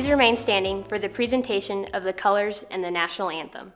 Please remain standing for the presentation of the colors and the national anthem.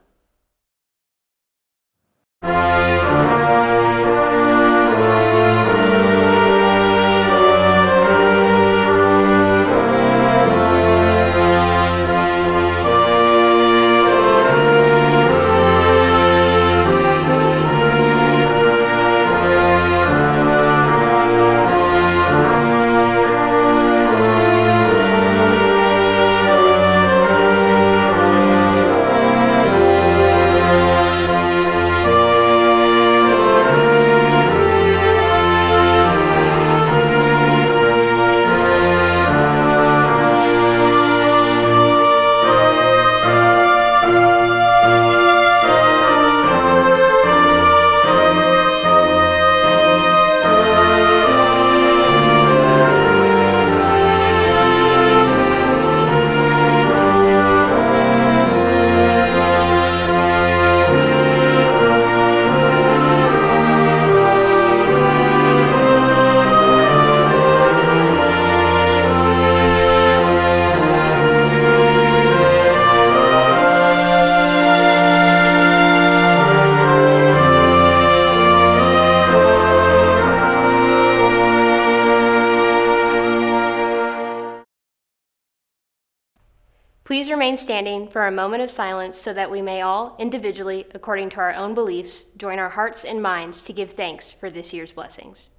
Please remain standing for a moment of silence so that we may all, individually, according to our own beliefs, join our hearts and minds to give thanks for this year's blessings.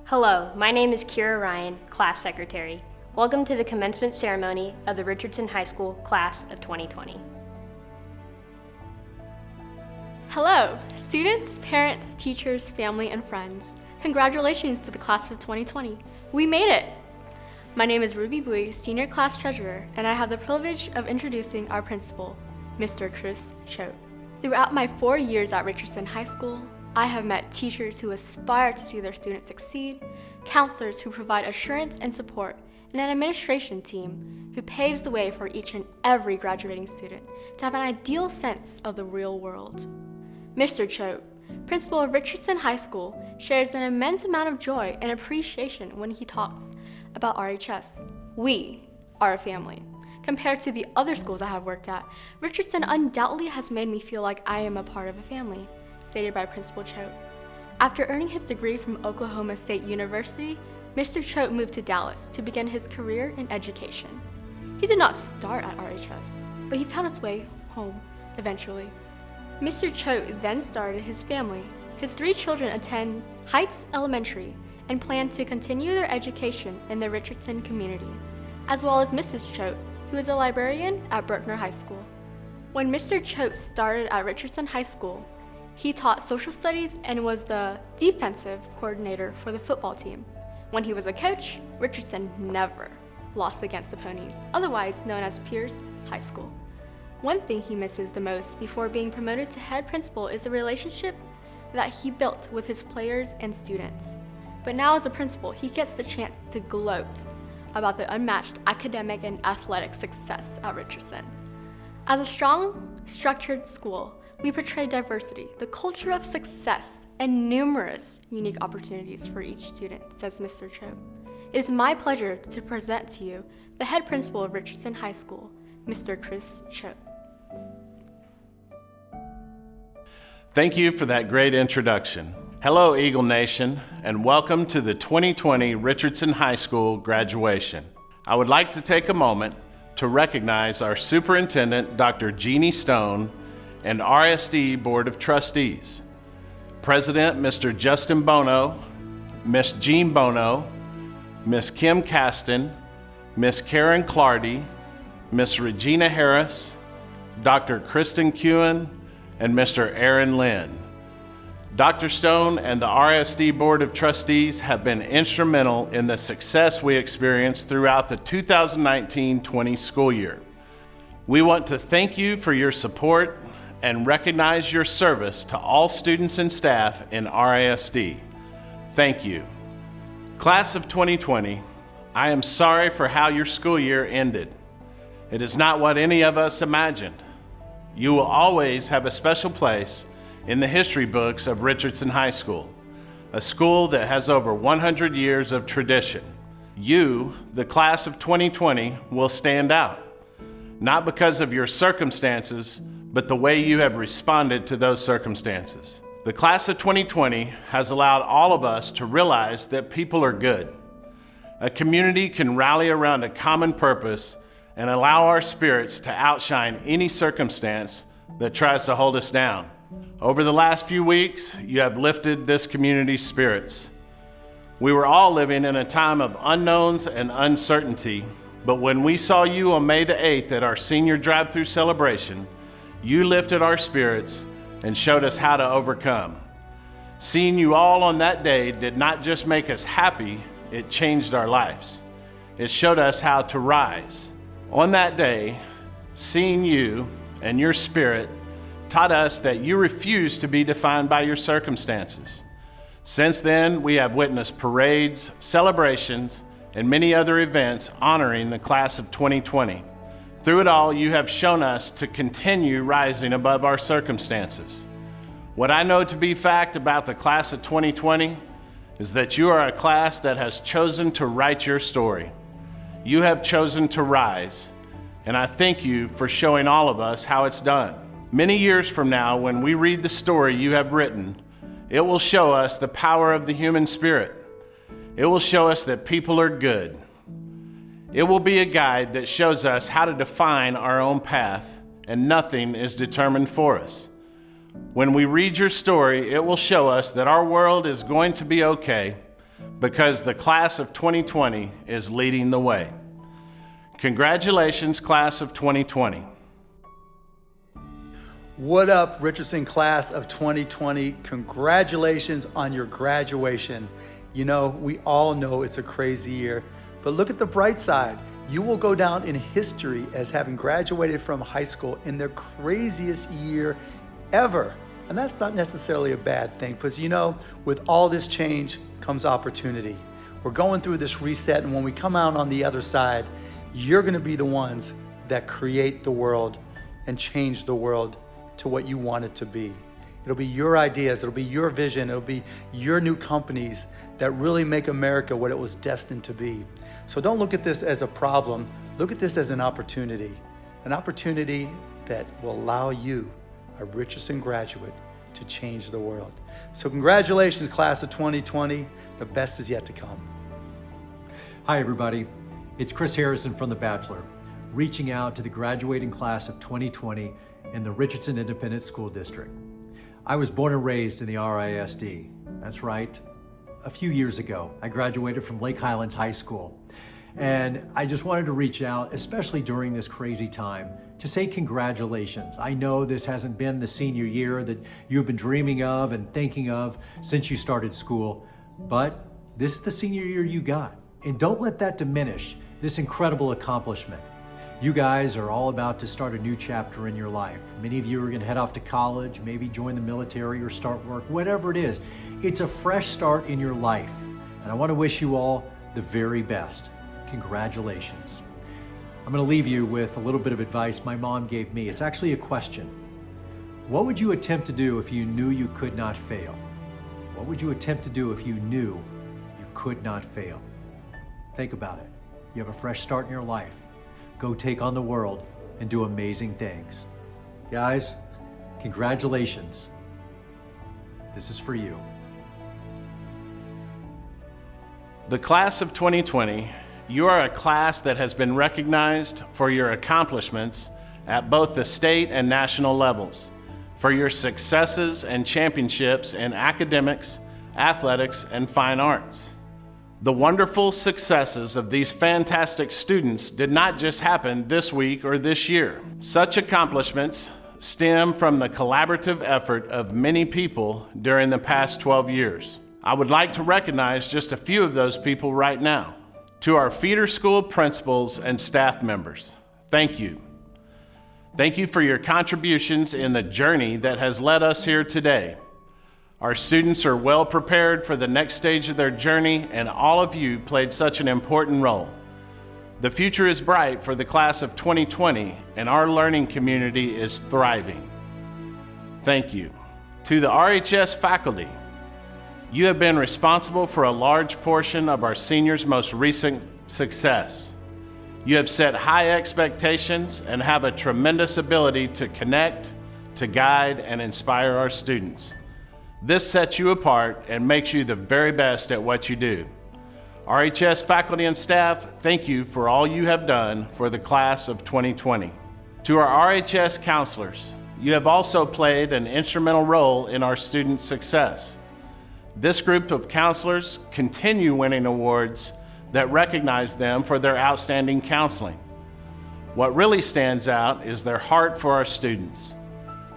Hello, my name is Kira Ryan, Class Secretary. Welcome to the commencement ceremony of the Richardson High School Class of 2020. Hello, students, parents, teachers, family, and friends. Congratulations to the Class of 2020. We made it! My name is Ruby Bui, Senior Class Treasurer, and I have the privilege of introducing our principal, Mr. Chris Choate. Throughout my 4 years at Richardson High School, I have met teachers who aspire to see their students succeed, counselors who provide assurance and support, and an administration team who paves the way for each and every graduating student to have an ideal sense of the real world. Mr. Choate, principal of Richardson High School, shares an immense amount of joy and appreciation when he talks about RHS. We are a family. Compared to the other schools I have worked at, Richardson undoubtedly has made me feel like I am a part of a family, stated by Principal Choate. After earning his degree from Oklahoma State University, Mr. Choate moved to Dallas to begin his career in education. He did not start at RHS, but he found his way home eventually. Mr. Choate then started his family. His 3 children attend Heights Elementary and plan to continue their education in the Richardson community, as well as Mrs. Choate, who is a librarian at Berkner High School. When Mr. Choate started at Richardson High School, he taught social studies and was the defensive coordinator for the football team. When he was a coach, Richardson never lost against the Ponies, otherwise known as Pierce High School. One thing he misses the most before being promoted to head principal is the relationship that he built with his players and students. But now as a principal, he gets the chance to gloat about the unmatched academic and athletic success at Richardson. As a strong, structured school, we portray diversity, the culture of success, and numerous unique opportunities for each student, says Mr. Choate. It is my pleasure to present to you the head principal of Richardson High School, Mr. Chris Choate. Thank you for that great introduction. Hello, Eagle Nation, and welcome to the 2020 Richardson High School graduation. I would like to take a moment to recognize our Superintendent, Dr. Jeannie Stone, and RSD Board of Trustees, President Mr. Justin Bono, Miss Jean Bono, Miss Kim Caston, Miss Karen Clardy, Miss Regina Harris, Dr. Kristen Kewen, and Mr. Aaron Lynn. Dr. Stone and the RSD Board of Trustees have been instrumental in the success we experienced throughout the 2019-20 school year. We want to thank you for your support and recognize your service to all students and staff in RISD. Thank you. Class of 2020, I am sorry for how your school year ended. It is not what any of us imagined. You will always have a special place in the history books of Richardson High School, a school that has over 100 years of tradition. You, the class of 2020, will stand out, not because of your circumstances, but the way you have responded to those circumstances. The class of 2020 has allowed all of us to realize that people are good. A community can rally around a common purpose and allow our spirits to outshine any circumstance that tries to hold us down. Over the last few weeks, you have lifted this community's spirits. We were all living in a time of unknowns and uncertainty, but when we saw you on May the 8th at our senior drive-through celebration, you lifted our spirits and showed us how to overcome. Seeing you all on that day did not just make us happy, it changed our lives. It showed us how to rise. On that day, seeing you and your spirit taught us that you refuse to be defined by your circumstances. Since then, we have witnessed parades, celebrations, and many other events honoring the class of 2020. Through it all, you have shown us to continue rising above our circumstances. What I know to be fact about the class of 2020 is that you are a class that has chosen to write your story. You have chosen to rise, and I thank you for showing all of us how it's done. Many years from now, when we read the story you have written, it will show us the power of the human spirit. It will show us that people are good. It will be a guide that shows us how to define our own path, and nothing is determined for us. When we read your story, it will show us that our world is going to be okay because the class of 2020 is leading the way. Congratulations, class of 2020. What up, Richardson class of 2020? Congratulations on your graduation. You know, we all know it's a crazy year, but look at the bright side. You will go down in history as having graduated from high school in the craziest year ever. And that's not necessarily a bad thing, because you know, with all this change comes opportunity. We're going through this reset, and when we come out on the other side, you're gonna be the ones that create the world and change the world to what you want it to be. It'll be your ideas, it'll be your vision, it'll be your new companies that really make America what it was destined to be. So don't look at this as a problem, look at this as an opportunity that will allow you, a Richardson graduate, to change the world. So congratulations, class of 2020. The best is yet to come. Hi everybody, it's Chris Harrison from The Bachelor, reaching out to the graduating class of 2020 in the Richardson Independent School District. I was born and raised in the RISD. That's right. A few years ago, I graduated from Lake Highlands High School. And I just wanted to reach out, especially during this crazy time, to say congratulations. I know this hasn't been the senior year that you've been dreaming of and thinking of since you started school, but this is the senior year you got. And don't let that diminish this incredible accomplishment. You guys are all about to start a new chapter in your life. Many of you are gonna head off to college, maybe join the military or start work, whatever it is. It's a fresh start in your life. And I wanna wish you all the very best. Congratulations. I'm gonna leave you with a little bit of advice my mom gave me. It's actually a question. What would you attempt to do if you knew you could not fail? What would you attempt to do if you knew you could not fail? Think about it. You have a fresh start in your life. Go take on the world and do amazing things. Guys, congratulations. This is for you. The class of 2020, you are a class that has been recognized for your accomplishments at both the state and national levels, for your successes and championships in academics, athletics, and fine arts. The wonderful successes of these fantastic students did not just happen this week or this year. Such accomplishments stem from the collaborative effort of many people during the past 12 years. I would like to recognize just a few of those people right now. To our feeder school principals and staff members, thank you. Thank you for your contributions in the journey that has led us here today. Our students are well prepared for the next stage of their journey, and all of you played such an important role. The future is bright for the class of 2020, and our learning community is thriving. Thank you. To the RHS faculty, you have been responsible for a large portion of our seniors' most recent success. You have set high expectations and have a tremendous ability to connect, to guide, and inspire our students. This sets you apart and makes you the very best at what you do. RHS faculty and staff, thank you for all you have done for the class of 2020. To our RHS counselors, you have also played an instrumental role in our students' success. This group of counselors continue winning awards that recognize them for their outstanding counseling. What really stands out is their heart for our students.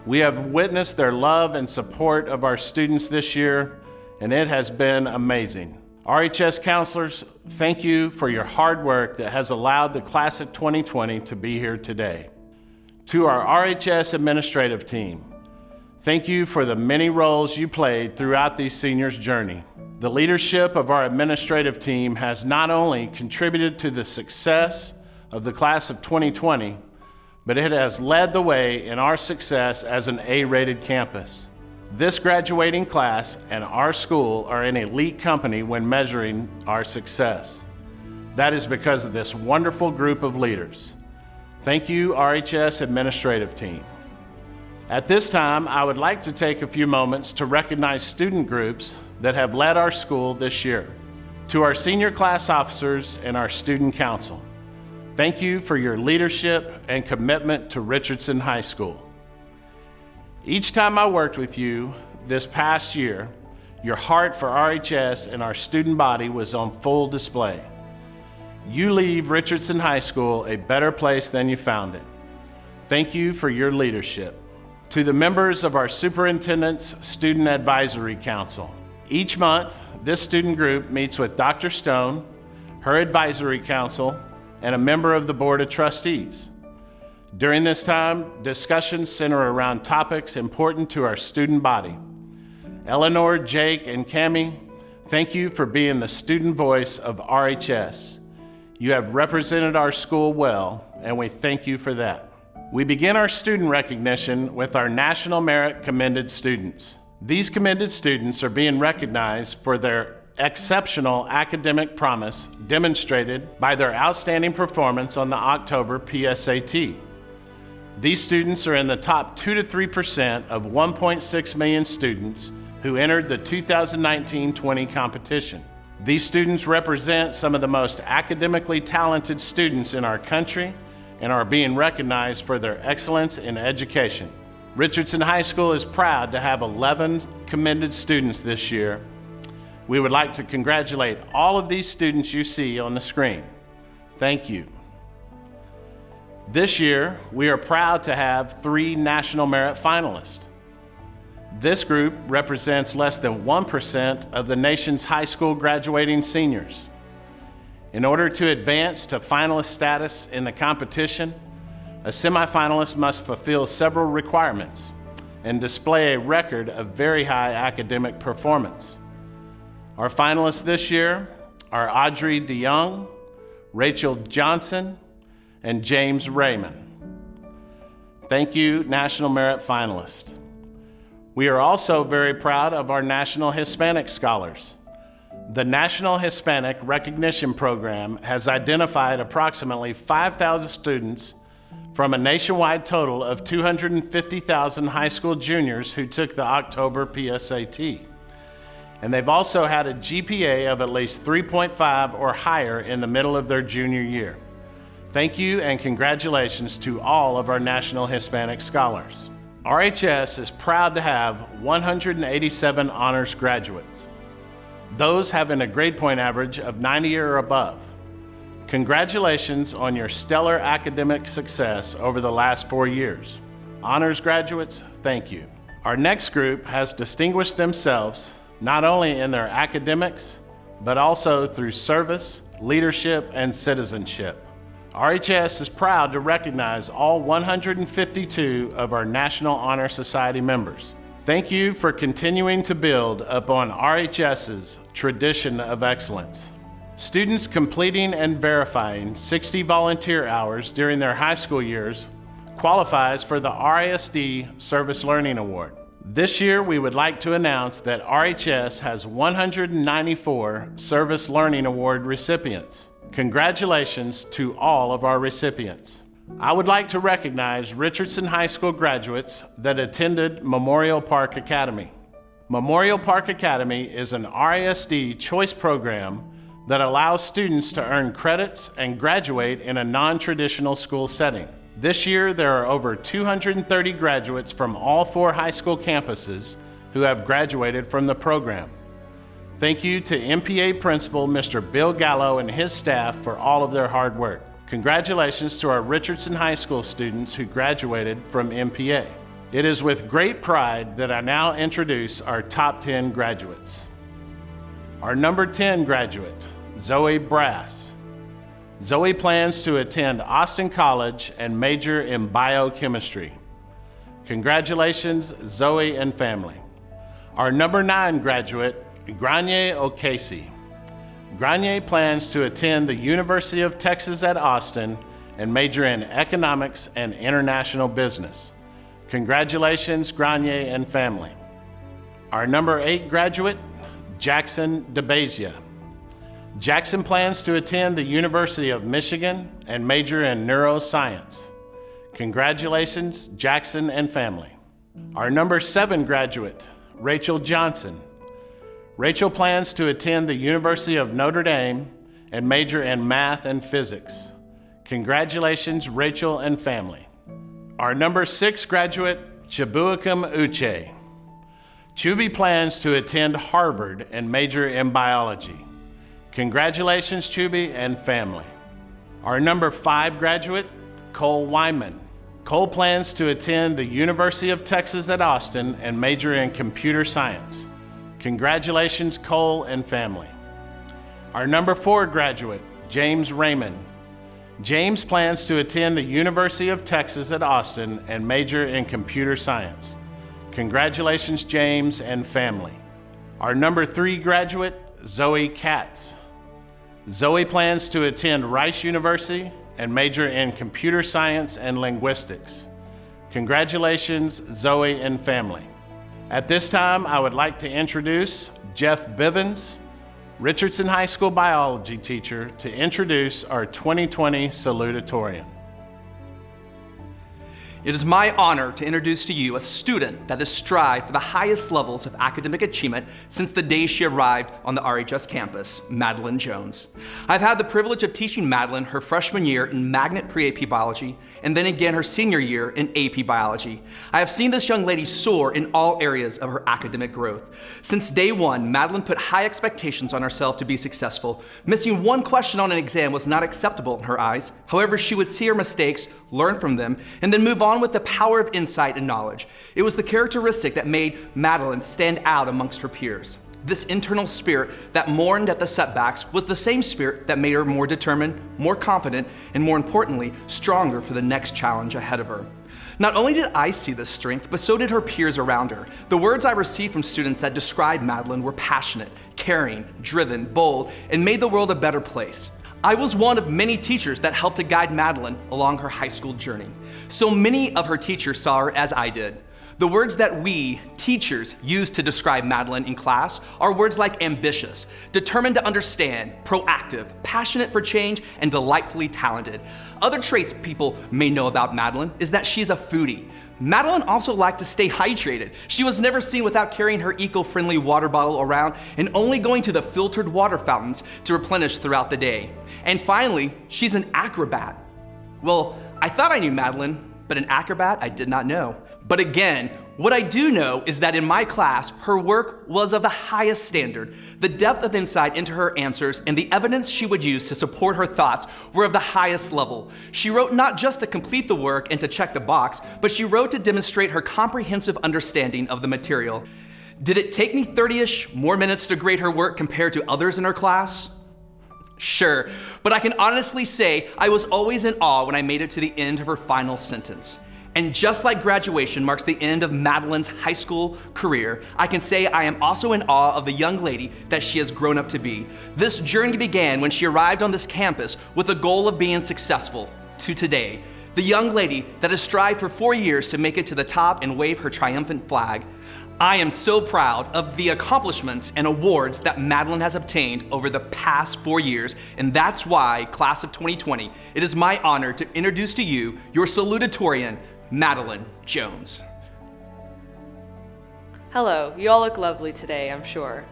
We have witnessed their love and support of our students this year, and it has been amazing. RHS counselors, thank you for your hard work that has allowed the class of 2020 to be here today. To our RHS administrative team, thank you for the many roles you played throughout these seniors' journey. The leadership of our administrative team has not only contributed to the success of the class of 2020, but it has led the way in our success as an A-rated campus. This graduating class and our school are an elite company when measuring our success. That is because of this wonderful group of leaders. Thank you, RHS administrative team. At this time, I would like to take a few moments to recognize student groups that have led our school this year. To our senior class officers and our student council, thank you for your leadership and commitment to Richardson High School. Each time I worked with you this past year, your heart for RHS and our student body was on full display. You leave Richardson High School a better place than you found it. Thank you for your leadership. To the members of our Superintendent's Student Advisory Council, each month, this student group meets with Dr. Stone, her advisory council, and a member of the Board of Trustees. During this time, discussions center around topics important to our student body. Eleanor, Jake, and Cammie, thank you for being the student voice of RHS. You have represented our school well, and we thank you for that. We begin our student recognition with our National Merit Commended students. These commended students are being recognized for their exceptional academic promise demonstrated by their outstanding performance on the October PSAT. These students are in the top 2 to 3% of 1.6 million students who entered the 2019-20 competition. These students represent some of the most academically talented students in our country and are being recognized for their excellence in education. Richardson High School is proud to have 11 commended students this year. We would like to congratulate all of these students you see on the screen. Thank you. This year, we are proud to have 3 National Merit finalists. This group represents less than 1% of the nation's high school graduating seniors. In order to advance to finalist status in the competition, a semifinalist must fulfill several requirements and display a record of very high academic performance. Our finalists this year are Audrey DeYoung, Rachel Johnson, and James Raymond. Thank you, National Merit finalists. We are also very proud of our National Hispanic Scholars. The National Hispanic Recognition Program has identified approximately 5,000 students from a nationwide total of 250,000 high school juniors who took the October PSAT. And they've also had a GPA of at least 3.5 or higher in the middle of their junior year. Thank you and congratulations to all of our National Hispanic Scholars. RHS is proud to have 187 honors graduates, those having a grade point average of 90 or above. Congratulations on your stellar academic success over the last 4 years. Honors graduates, thank you. Our next group has distinguished themselves not only in their academics, but also through service, leadership, and citizenship. RHS is proud to recognize all 152 of our National Honor Society members. Thank you for continuing to build upon RHS's tradition of excellence. Students completing and verifying 60 volunteer hours during their high school years qualifies for the RISD Service Learning Award. This year, we would like to announce that RHS has 194 Service Learning Award recipients. Congratulations to all of our recipients. I would like to recognize Richardson High School graduates that attended Memorial Park Academy. Memorial Park Academy is an RISD choice program that allows students to earn credits and graduate in a non-traditional school setting. This year, there are over 230 graduates from all 4 high school campuses who have graduated from the program. Thank you to MPA Principal Mr. Bill Gallo and his staff for all of their hard work. Congratulations to our Richardson High School students who graduated from MPA. It is with great pride that I now introduce our top 10 graduates. Our number 10 graduate, Zoe Brass. Zoe plans to attend Austin College and major in biochemistry. Congratulations, Zoe and family. Our number 9 graduate, Granye O'Casey. Granye plans to attend the University of Texas at Austin and major in economics and international business. Congratulations, Granye and family. Our number 8 graduate, Jackson DeBazia. Jackson plans to attend the University of Michigan and major in neuroscience. Congratulations, Jackson and family. Our number 7 graduate, Rachel Johnson. Rachel plans to attend the University of Notre Dame and major in math and physics. Congratulations, Rachel and family. Our number 6 graduate, Chibuikem Uche. Chubi plans to attend Harvard and major in biology. Congratulations, Chubi and family. Our number 5 graduate, Cole Wyman. Cole plans to attend the University of Texas at Austin and major in computer science. Congratulations, Cole and family. Our number 4 graduate, James Raymond. James plans to attend the University of Texas at Austin and major in computer science. Congratulations, James and family. Our number 3 graduate, Zoe Katz. Zoe plans to attend Rice University and major in computer science and linguistics. Congratulations, Zoe and family. At this time, I would like to introduce Jeff Bivens, Richardson High School biology teacher, to introduce our 2020 Salutatorian. It is my honor to introduce to you a student that has strived for the highest levels of academic achievement since the day she arrived on the RHS campus, Madeline Jones. I've had the privilege of teaching Madeline her freshman year in Magnet Pre-AP Biology, and then again her senior year in AP Biology. I have seen this young lady soar in all areas of her academic growth. Since day one, Madeline put high expectations on herself to be successful. Missing one question on an exam was not acceptable in her eyes. However, she would see her mistakes, learn from them, and then move on with the power of insight and knowledge. It was the characteristic that made Madeline stand out amongst her peers. This internal spirit that mourned at the setbacks was the same spirit that made her more determined, more confident, and more importantly, stronger for the next challenge ahead of her. Not only did I see this strength, but so did her peers around her. The words I received from students that described Madeline were passionate, caring, driven, bold, and made the world a better place. I was one of many teachers that helped to guide Madeline along her high school journey. So many of her teachers saw her as I did. The words that we, teachers, use to describe Madeline in class are words like ambitious, determined to understand, proactive, passionate for change, and delightfully talented. Other traits people may know about Madeline is that she's a foodie. Madeline also liked to stay hydrated. She was never seen without carrying her eco-friendly water bottle around and only going to the filtered water fountains to replenish throughout the day. And finally, she's an acrobat. Well, I thought I knew Madeline, but an acrobat I did not know. But again, what I do know is that in my class, her work was of the highest standard. The depth of insight into her answers and the evidence she would use to support her thoughts were of the highest level. She wrote not just to complete the work and to check the box, but she wrote to demonstrate her comprehensive understanding of the material. Did it take me 30-ish more minutes to grade her work compared to others in her class? Sure, but I can honestly say I was always in awe when I made it to the end of her final sentence. And just like graduation marks the end of Madeline's high school career, I can say I am also in awe of the young lady that she has grown up to be. This journey began when she arrived on this campus with the goal of being successful, to today. The young lady that has strived for 4 years to make it to the top and wave her triumphant flag. I am so proud of the accomplishments and awards that Madeline has obtained over the past 4 years, and that's why, class of 2020, it is my honor to introduce to you your salutatorian, Madeline Jones. Hello, you all look lovely today, I'm sure.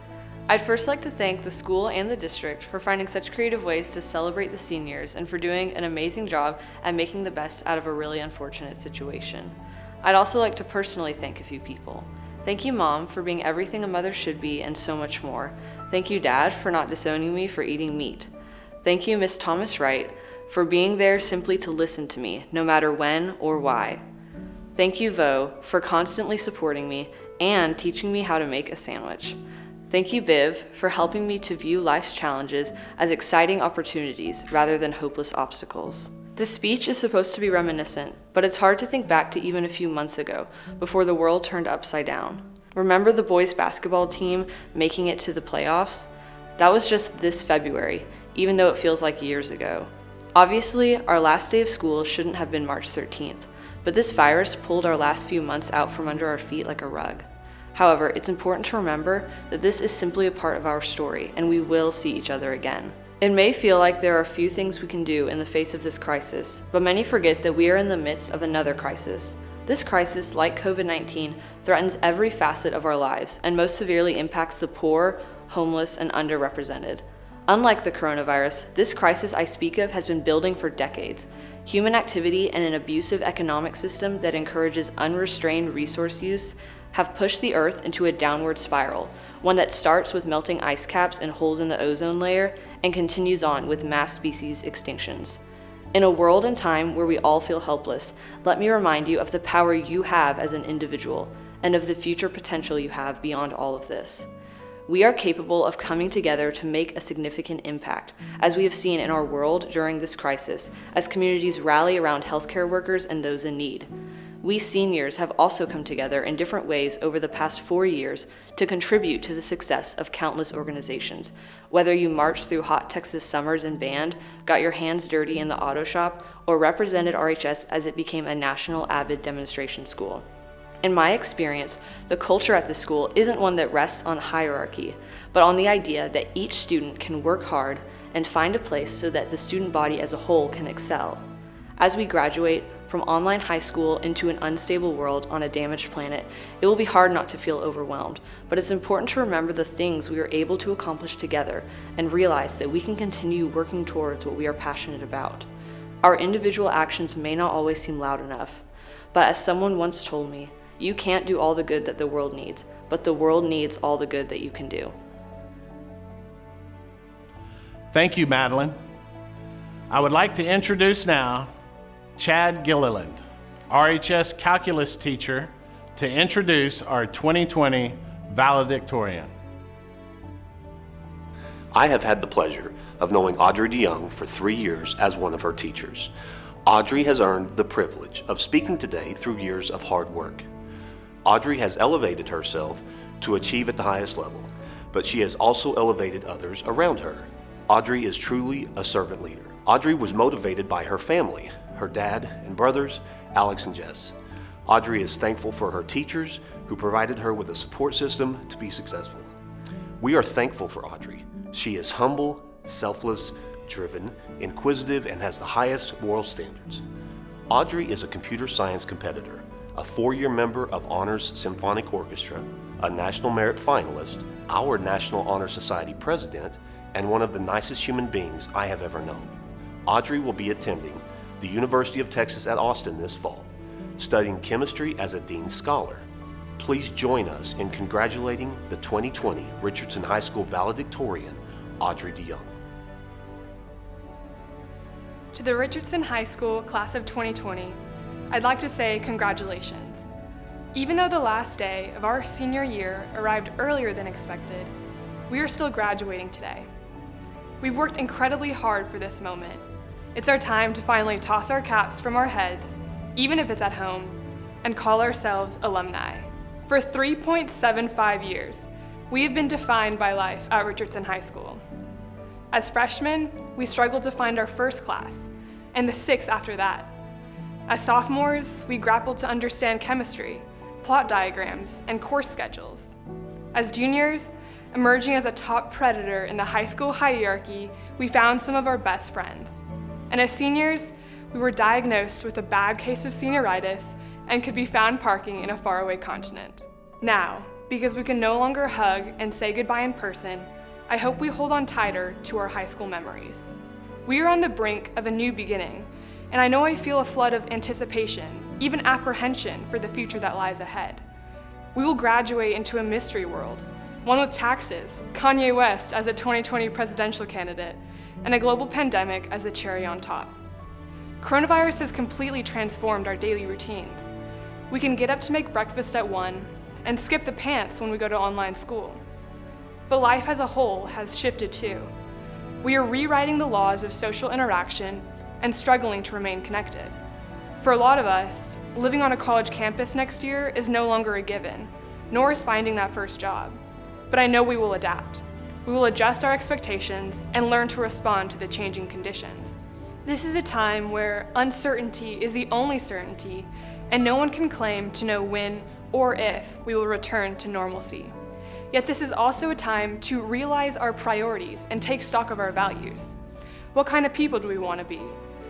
I'd first like to thank the school and the district for finding such creative ways to celebrate the seniors and for doing an amazing job at making the best out of a really unfortunate situation. I'd also like to personally thank a few people. Thank you, Mom, for being everything a mother should be and so much more. Thank you, Dad, for not disowning me for eating meat. Thank you, Miss Thomas Wright, for being there simply to listen to me, no matter when or why. Thank you, Vo, for constantly supporting me and teaching me how to make a sandwich. Thank you, Biv, for helping me to view life's challenges as exciting opportunities rather than hopeless obstacles. This speech is supposed to be reminiscent, but it's hard to think back to even a few months ago, before the world turned upside down. Remember the boys' basketball team making it to the playoffs? That was just this February, even though it feels like years ago. Obviously, our last day of school shouldn't have been March 13th, but this virus pulled our last few months out from under our feet like a rug. However, it's important to remember that this is simply a part of our story, and we will see each other again. It may feel like there are few things we can do in the face of this crisis, but many forget that we are in the midst of another crisis. This crisis, like COVID-19, threatens every facet of our lives and most severely impacts the poor, homeless, and underrepresented. Unlike the coronavirus, this crisis I speak of has been building for decades. Human activity and an abusive economic system that encourages unrestrained resource use have pushed the Earth into a downward spiral, one that starts with melting ice caps and holes in the ozone layer and continues on with mass species extinctions. In a world and time where we all feel helpless, let me remind you of the power you have as an individual and of the future potential you have beyond all of this. We are capable of coming together to make a significant impact, as we have seen in our world during this crisis, as communities rally around healthcare workers and those in need. We seniors have also come together in different ways over the past 4 years to contribute to the success of countless organizations. Whether you marched through hot Texas summers in band, got your hands dirty in the auto shop, or represented RHS as it became a national avid demonstration school. In my experience, the culture at the school isn't one that rests on hierarchy, but on the idea that each student can work hard and find a place so that the student body as a whole can excel. As we graduate from online high school into an unstable world on a damaged planet, it will be hard not to feel overwhelmed, but it's important to remember the things we are able to accomplish together and realize that we can continue working towards what we are passionate about. Our individual actions may not always seem loud enough, but as someone once told me, you can't do all the good that the world needs, but the world needs all the good that you can do. Thank you, Madeline. I would like to introduce now Chad Gilliland, RHS calculus teacher, to introduce our 2020 valedictorian. I have had the pleasure of knowing Audrey DeYoung for 3 years as one of her teachers. Audrey has earned the privilege of speaking today through years of hard work. Audrey has elevated herself to achieve at the highest level, but she has also elevated others around her. Audrey is truly a servant leader. Audrey was motivated by her family, her dad and brothers, Alex and Jess. Audrey is thankful for her teachers who provided her with a support system to be successful. We are thankful for Audrey. She is humble, selfless, driven, inquisitive, and has the highest moral standards. Audrey is a computer science competitor, a 4-year member of Honors Symphonic Orchestra, a National Merit finalist, our National Honor Society president, and one of the nicest human beings I have ever known. Audrey will be attending the University of Texas at Austin this fall, studying chemistry as a Dean Scholar. Please join us in congratulating the 2020 Richardson High School valedictorian, Audrey DeYoung. To the Richardson High School class of 2020, I'd like to say congratulations. Even though the last day of our senior year arrived earlier than expected, we are still graduating today. We've worked incredibly hard for this moment. It's our time to finally toss our caps from our heads even if it's at home, and call ourselves alumni. For 3.75 years, we have been defined by life at Richardson High School. As freshmen, we struggled to find our first class, and the 6th after that. As sophomores, we grappled to understand chemistry, plot diagrams, and course schedules. As juniors, emerging as a top predator in the high school hierarchy, we found some of our best friends. And as seniors, we were diagnosed with a bad case of senioritis and could be found parking in a faraway continent. Now, because we can no longer hug and say goodbye in person, I hope we hold on tighter to our high school memories. We are on the brink of a new beginning, and I know I feel a flood of anticipation, even apprehension for the future that lies ahead. We will graduate into a mystery world, one with taxes, Kanye West as a 2020 presidential candidate, and a global pandemic as the cherry on top. Coronavirus has completely transformed our daily routines. We can get up to make breakfast at 1 and skip the pants when we go to online school. But life as a whole has shifted too. We are rewriting the laws of social interaction and struggling to remain connected. For a lot of us, living on a college campus next year is no longer a given, nor is finding that first job. But I know we will adapt. We will adjust our expectations and learn to respond to the changing conditions. This is a time where uncertainty is the only certainty, and no one can claim to know when or if we will return to normalcy. Yet this is also a time to realize our priorities and take stock of our values. What kind of people do we want to be?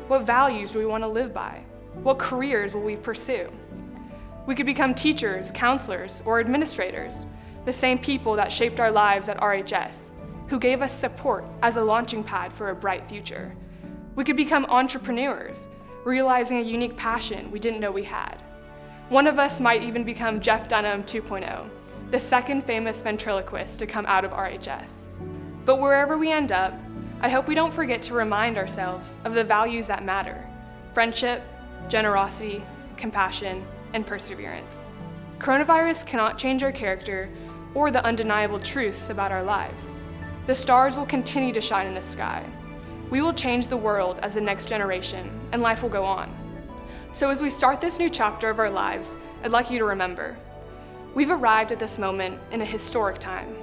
What values do we want to live by? What careers will we pursue? We could become teachers, counselors, or administrators, the same people that shaped our lives at RHS, who gave us support as a launching pad for a bright future. We could become entrepreneurs, realizing a unique passion we didn't know we had. One of us might even become Jeff Dunham 2.0, the second famous ventriloquist to come out of RHS. But wherever we end up, I hope we don't forget to remind ourselves of the values that matter: friendship, generosity, compassion, and perseverance. Coronavirus cannot change our character or the undeniable truths about our lives. The stars will continue to shine in the sky. We will change the world as the next generation, and life will go on. So as we start this new chapter of our lives, I'd like you to remember, we've arrived at this moment in a historic time.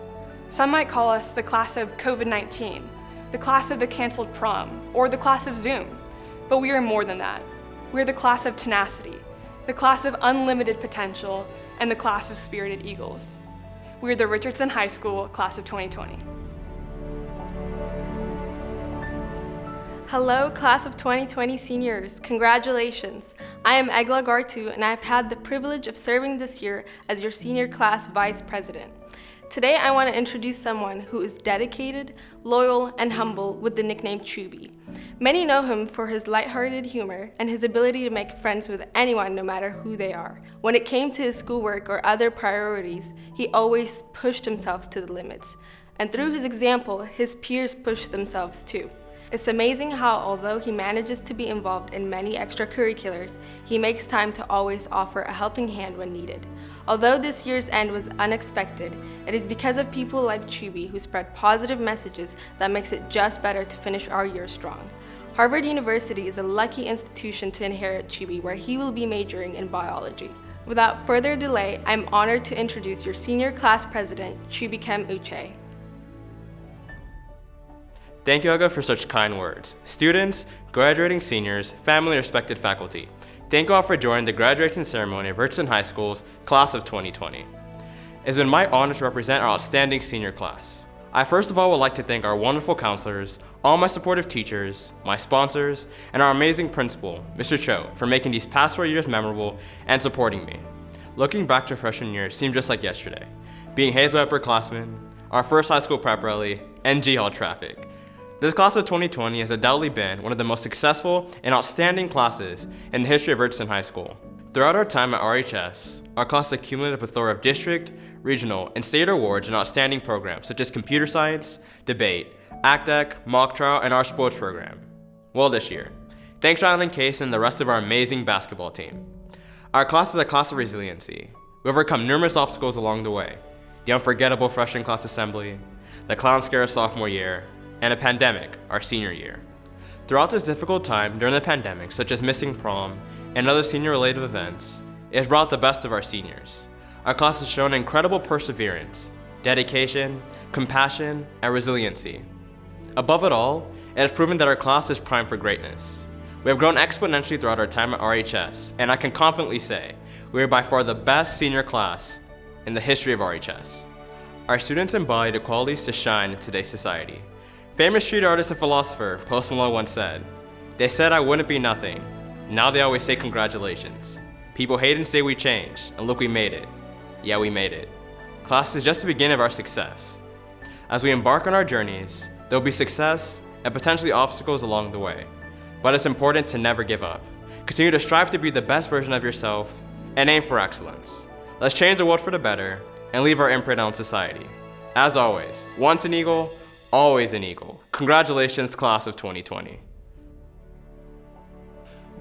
Some might call us the class of COVID-19, the class of the canceled prom, or the class of Zoom. But we are more than that. We are the class of tenacity, the class of unlimited potential, and the class of spirited eagles. We are the Richardson High School class of 2020. Hello, class of 2020 seniors. Congratulations. I am Egla Gartu, and I've had the privilege of serving this year as your senior class vice president. Today, I want to introduce someone who is dedicated, loyal, and humble with the nickname Chubby. Many know him for his lighthearted humor and his ability to make friends with anyone no matter who they are. When it came to his schoolwork or other priorities, he always pushed himself to the limits. And through his example, his peers pushed themselves too. It's amazing how, although he manages to be involved in many extracurriculars, he makes time to always offer a helping hand when needed. Although this year's end was unexpected, it is because of people like Chubby who spread positive messages that makes it just better to finish our year strong. Harvard University is a lucky institution to inherit Chubby, where he will be majoring in biology. Without further delay, I'm honored to introduce your senior class president, Chubikem Uche. Thank you, Aga, for such kind words. Students, graduating seniors, family, and respected faculty, thank you all for joining the graduation ceremony of Richardson High School's class of 2020. It has been my honor to represent our outstanding senior class. I first of all would like to thank our wonderful counselors, all my supportive teachers, my sponsors, and our amazing principal, Mr. Cho, for making these past 4 years memorable and supporting me. Looking back to freshman year seemed just like yesterday, being Hazel upperclassmen, our first high school prep rally, and G Hall traffic. This class of 2020 has undoubtedly been one of the most successful and outstanding classes in the history of Richardson High School. Throughout our time at RHS, our class accumulated a plethora of district, regional, and state awards and outstanding programs such as computer science, debate, ACTEC, mock trial, and our sports program. Well, this year, thanks to Island Case and the rest of our amazing basketball team. Our class is a class of resiliency. We overcome numerous obstacles along the way: the unforgettable freshman class assembly, the clown scare of sophomore year, and a pandemic our senior year. Throughout this difficult time during the pandemic, such as missing prom and other senior-related events, it has brought the best of our seniors. Our class has shown incredible perseverance, dedication, compassion, and resiliency. Above it all, it has proven that our class is primed for greatness. We have grown exponentially throughout our time at RHS, and I can confidently say we are by far the best senior class in the history of RHS. Our students embody the qualities to shine in today's society. Famous street artist and philosopher Post Malone once said, "They said I wouldn't be nothing. Now they always say congratulations. People hate and say we changed, and look, we made it. Yeah, we made it." Class is just the beginning of our success. As we embark on our journeys, there will be success and potentially obstacles along the way. But it's important to never give up. Continue to strive to be the best version of yourself and aim for excellence. Let's change the world for the better and leave our imprint on society. As always, once an eagle, always an eagle. Congratulations, class of 2020.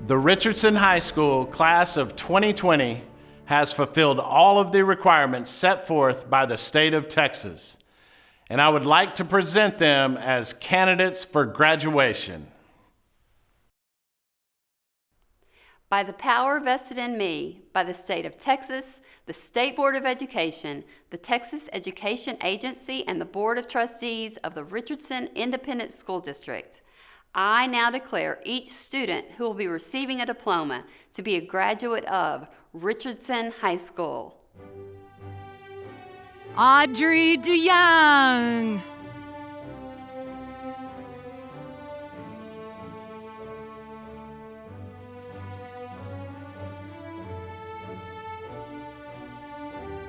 The Richardson High School class of 2020 has fulfilled all of the requirements set forth by the state of Texas, and I would like to present them as candidates for graduation. By the power vested in me by the state of Texas, the State Board of Education, the Texas Education Agency, and the Board of Trustees of the Richardson Independent School District, I now declare each student who will be receiving a diploma to be a graduate of Richardson High School. Audrey DeYoung.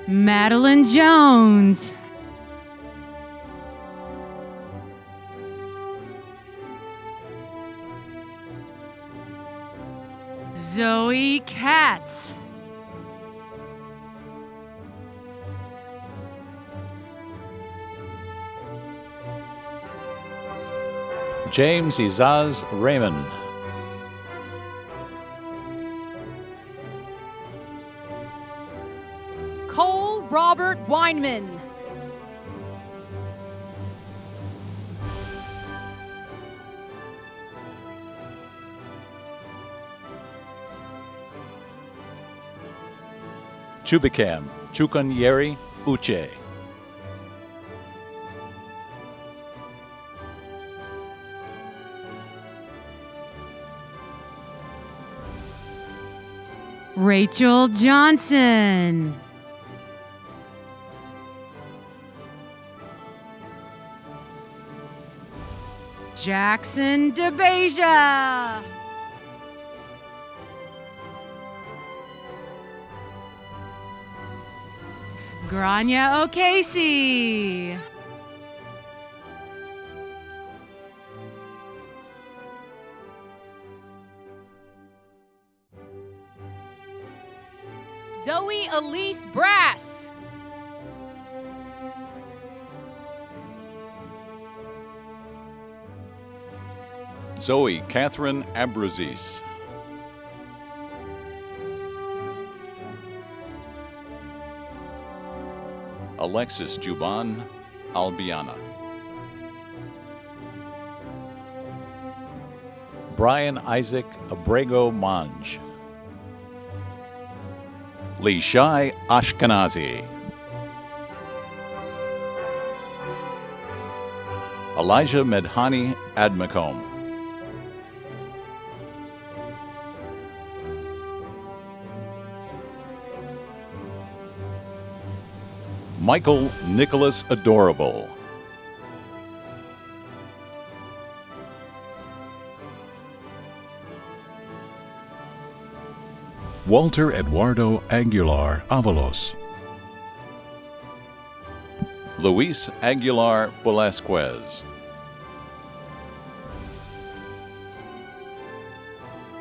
Madeline Jones. Zoe Katz. James Izaz Raymond. Cole Robert Weinman. Chubikam Chukanyeri Uche. Rachel Johnson. Jackson DeBeja. Grania O'Casey. Zoe Elise Brass. Zoe Catherine Abruzis. Alexis Juban Albiana. Brian Isaac Abrego Manj. Lishai Ashkenazi. Elijah Medhani Admakom. Michael Nicholas Adorable. Walter Eduardo Aguilar Avalos. Luis Aguilar Velasquez.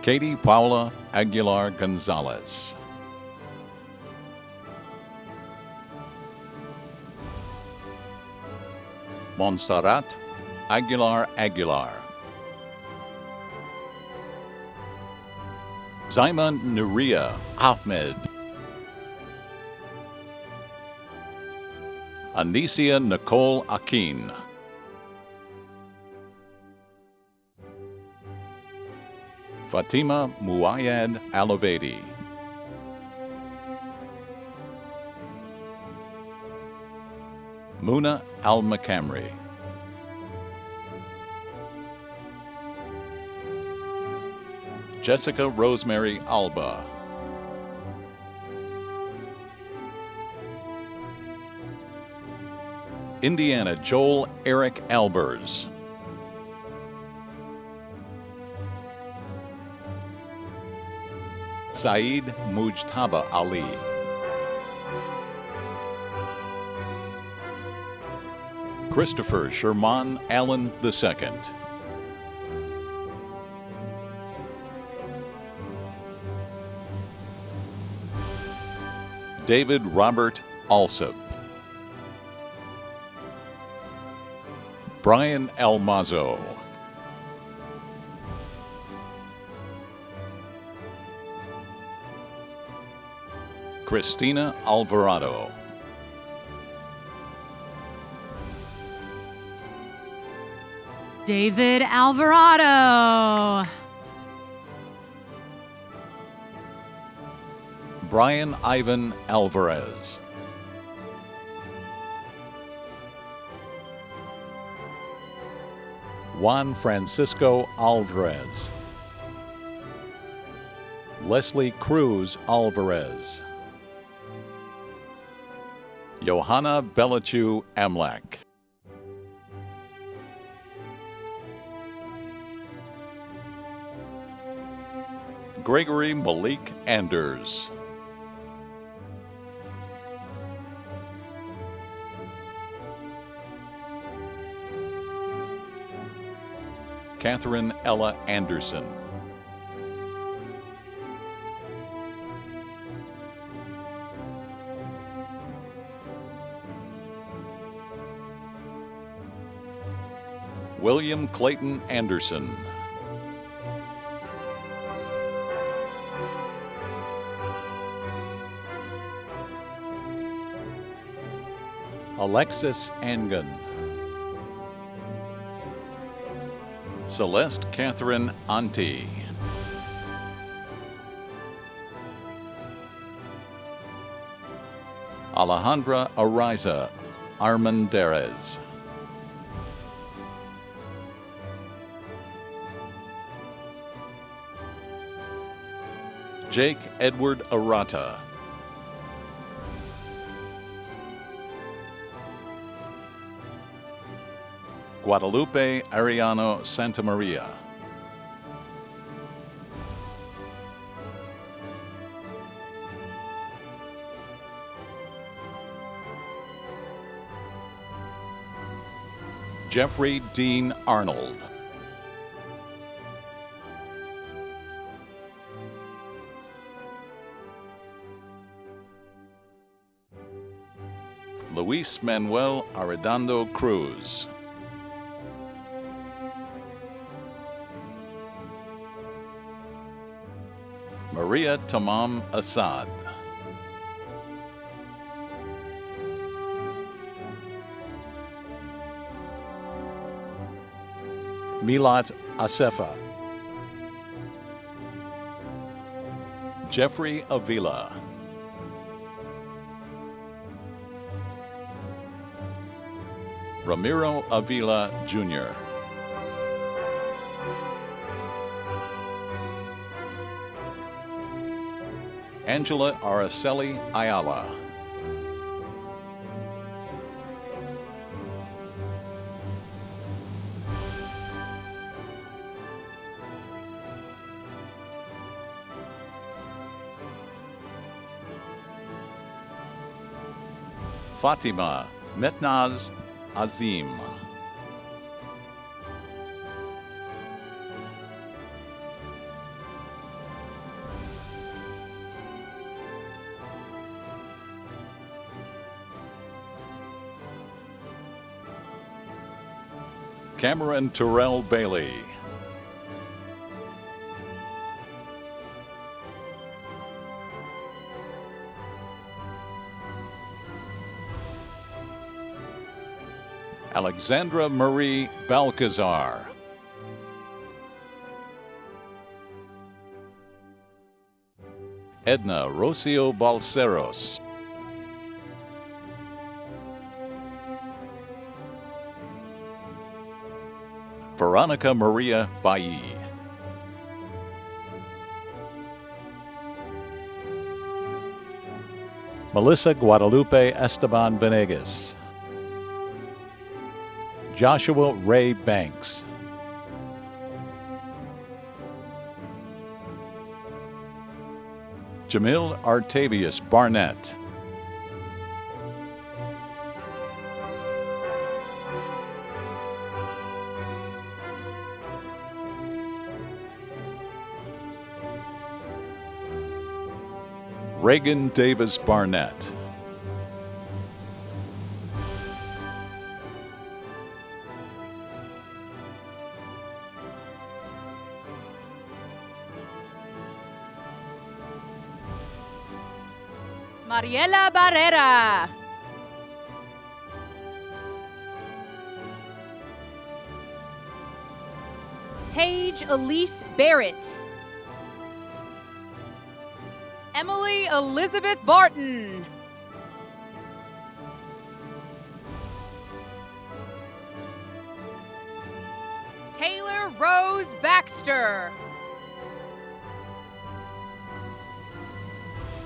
Katie Paula Aguilar Gonzalez. Montserrat Aguilar Aguilar. Zayman Nuria Ahmed. Anicia Nicole Akin. Fatima Muayyad Al-Obeidi. Muna Al-Makamri. Jessica Rosemary Alba. Indiana Joel Eric Albers. Saeed Mujtaba Ali. Christopher Sherman Allen II. David Robert Alsop. Brian Almazo. Christina Alvarado. David Alvarado. Brian Ivan Alvarez. Juan Francisco Alvarez. Leslie Cruz Alvarez. Johanna Belichu Amlak. Gregory Malik Anders. Catherine Ella Anderson. William Clayton Anderson. Alexis Angun. Celeste Catherine Anti. Alejandra Ariza Armendariz. Jake Edward Arata. Guadalupe Ariano Santamaria. Jeffrey Dean Arnold. Luis Manuel Arredondo Cruz. Maria Tamam Assad. Milat Asefa. Jeffrey Avila. Ramiro Avila Jr. Angela Araceli Ayala. Fatima Metnaz Azim. Cameron Terrell Bailey. Alexandra Marie Balcazar. Edna Rocio Balceros. Veronica Maria Bailly. Melissa Guadalupe Esteban Benegas. Joshua Ray Banks. Jamil Artavius Barnett. Reagan Davis Barnett. Mariela Barrera. Paige Elise Barrett. Emily Elizabeth Barton. Taylor Rose Baxter.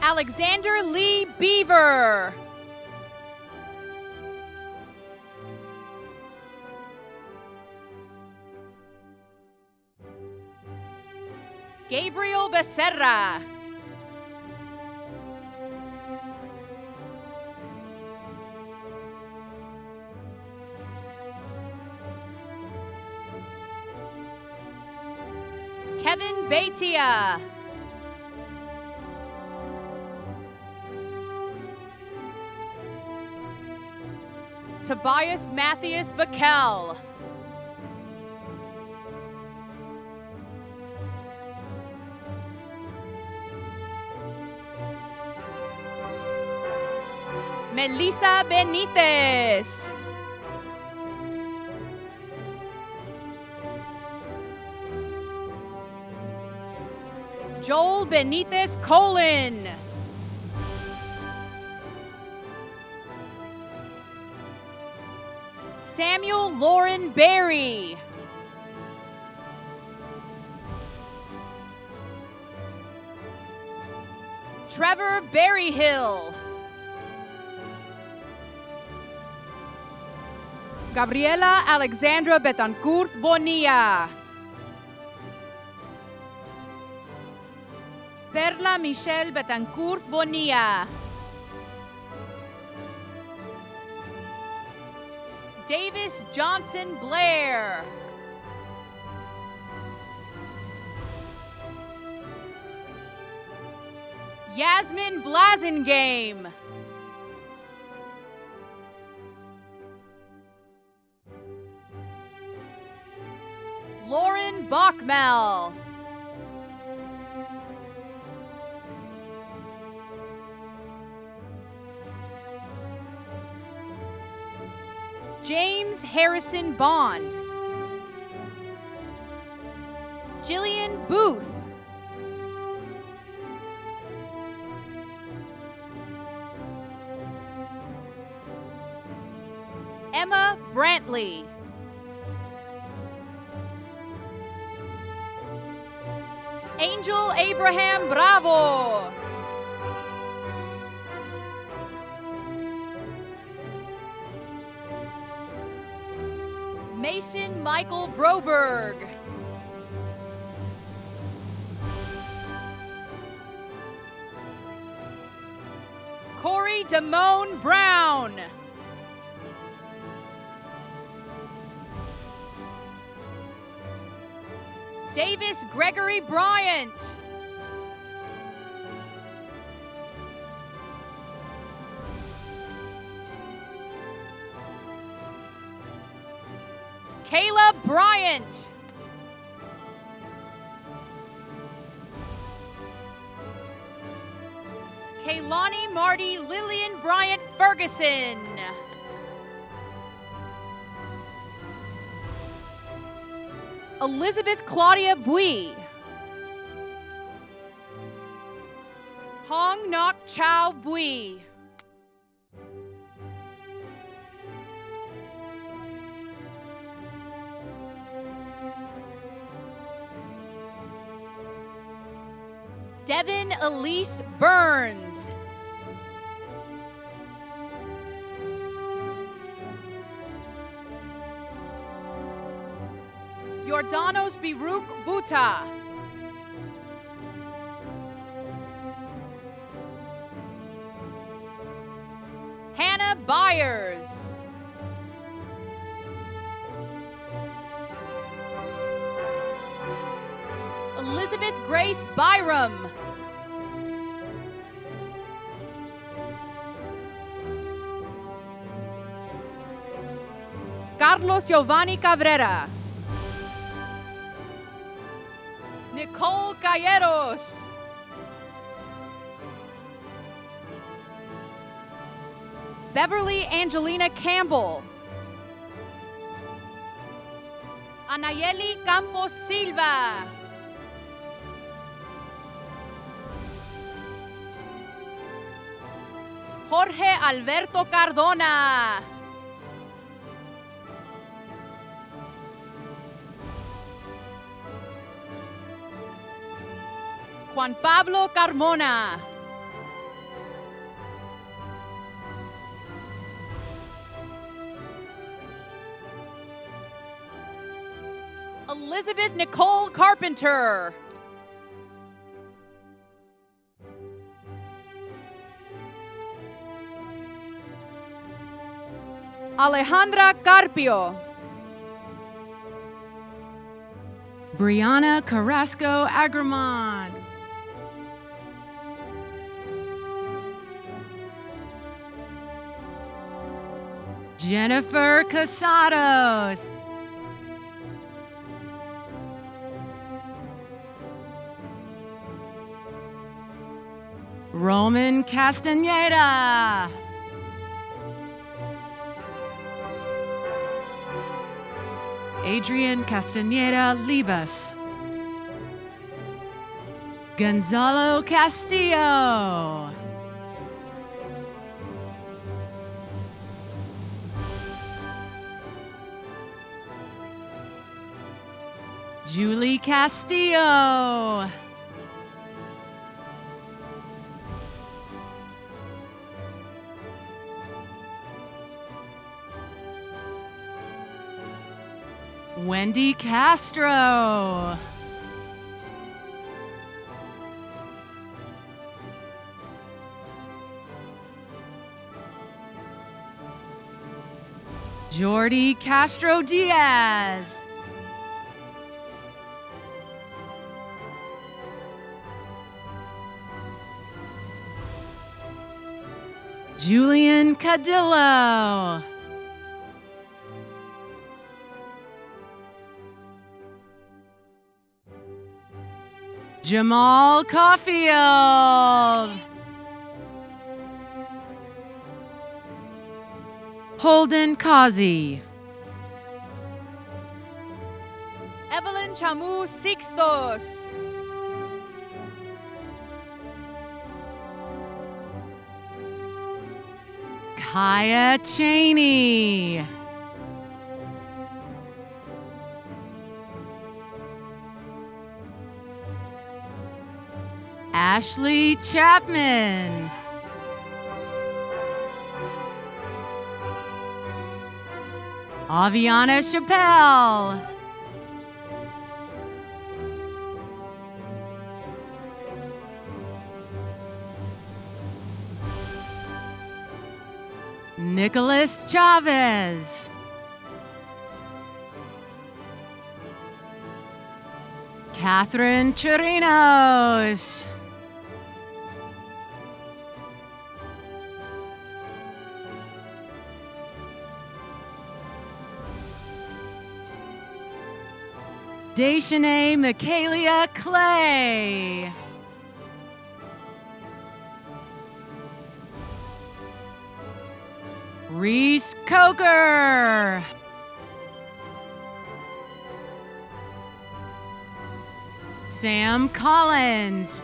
Alexander Lee Beaver. Gabriel Becerra. Kevin Beitia. Tobias Matthias Bakel. Melissa Benitez. Joel Benitez Colin. Samuel Lauren Berry. Trevor Berryhill. Gabriela Alexandra Betancourt Bonilla. Perla Michelle Betancourt Bonilla. Davis Johnson Blair. Yasmin Blazengame. Lauren Bachmel. James Harrison Bond. Jillian Booth. Emma Brantley. Angel Abraham Bravo. Mason Michael Broberg. Corey Damone Brown. Davis Gregory Bryant. Kayla Bryant. Kaylani Marty Lillian Bryant Ferguson. Elizabeth Claudia Bui. Hong Nok Chow Bui. Devin Elise Burns. Jordanos Biruk Buta. Hannah Byers. Elizabeth Grace Byram. Carlos Giovanni Cabrera. Nicole Calleros. Beverly Angelina Campbell. Anayeli Campos Silva. Jorge Alberto Cardona. Juan Pablo Carmona. Elizabeth Nicole Carpenter. Alejandra Carpio. Brianna Carrasco Agramont. Jennifer Casados. Roman Castaneda. Adrian Castaneda Libas. Gonzalo Castillo. Julie Castillo. Wendy Castro. Jordy Castro Diaz. Julian Cadillo. Jamal Caulfield. Holden Kazi. Evelyn Chamu Sixtos. Kaya Cheney. Ashley Chapman. Aviana Chappelle. Nicholas Chavez. Catherine Chirinos. Deshanae Michaelia Clay. Reese Coker. Sam Collins.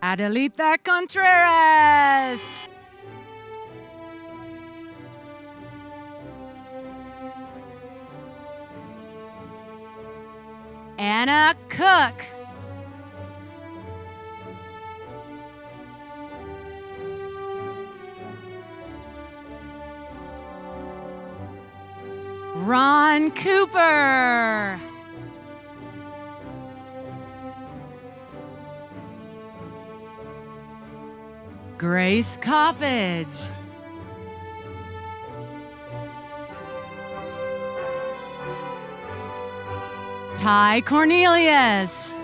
Adelita Contreras. Anna Cook. Ron Cooper. Grace Coppage. Ty Cornelius.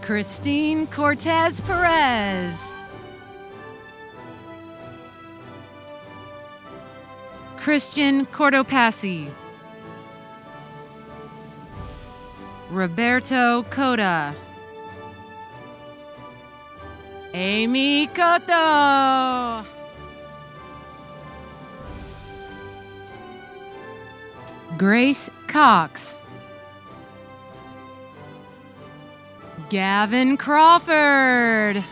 Christine Cortez Perez. Christian Cordopassi. Roberto Cota. Amy Cotto. Grace Cox. Gavin Crawford.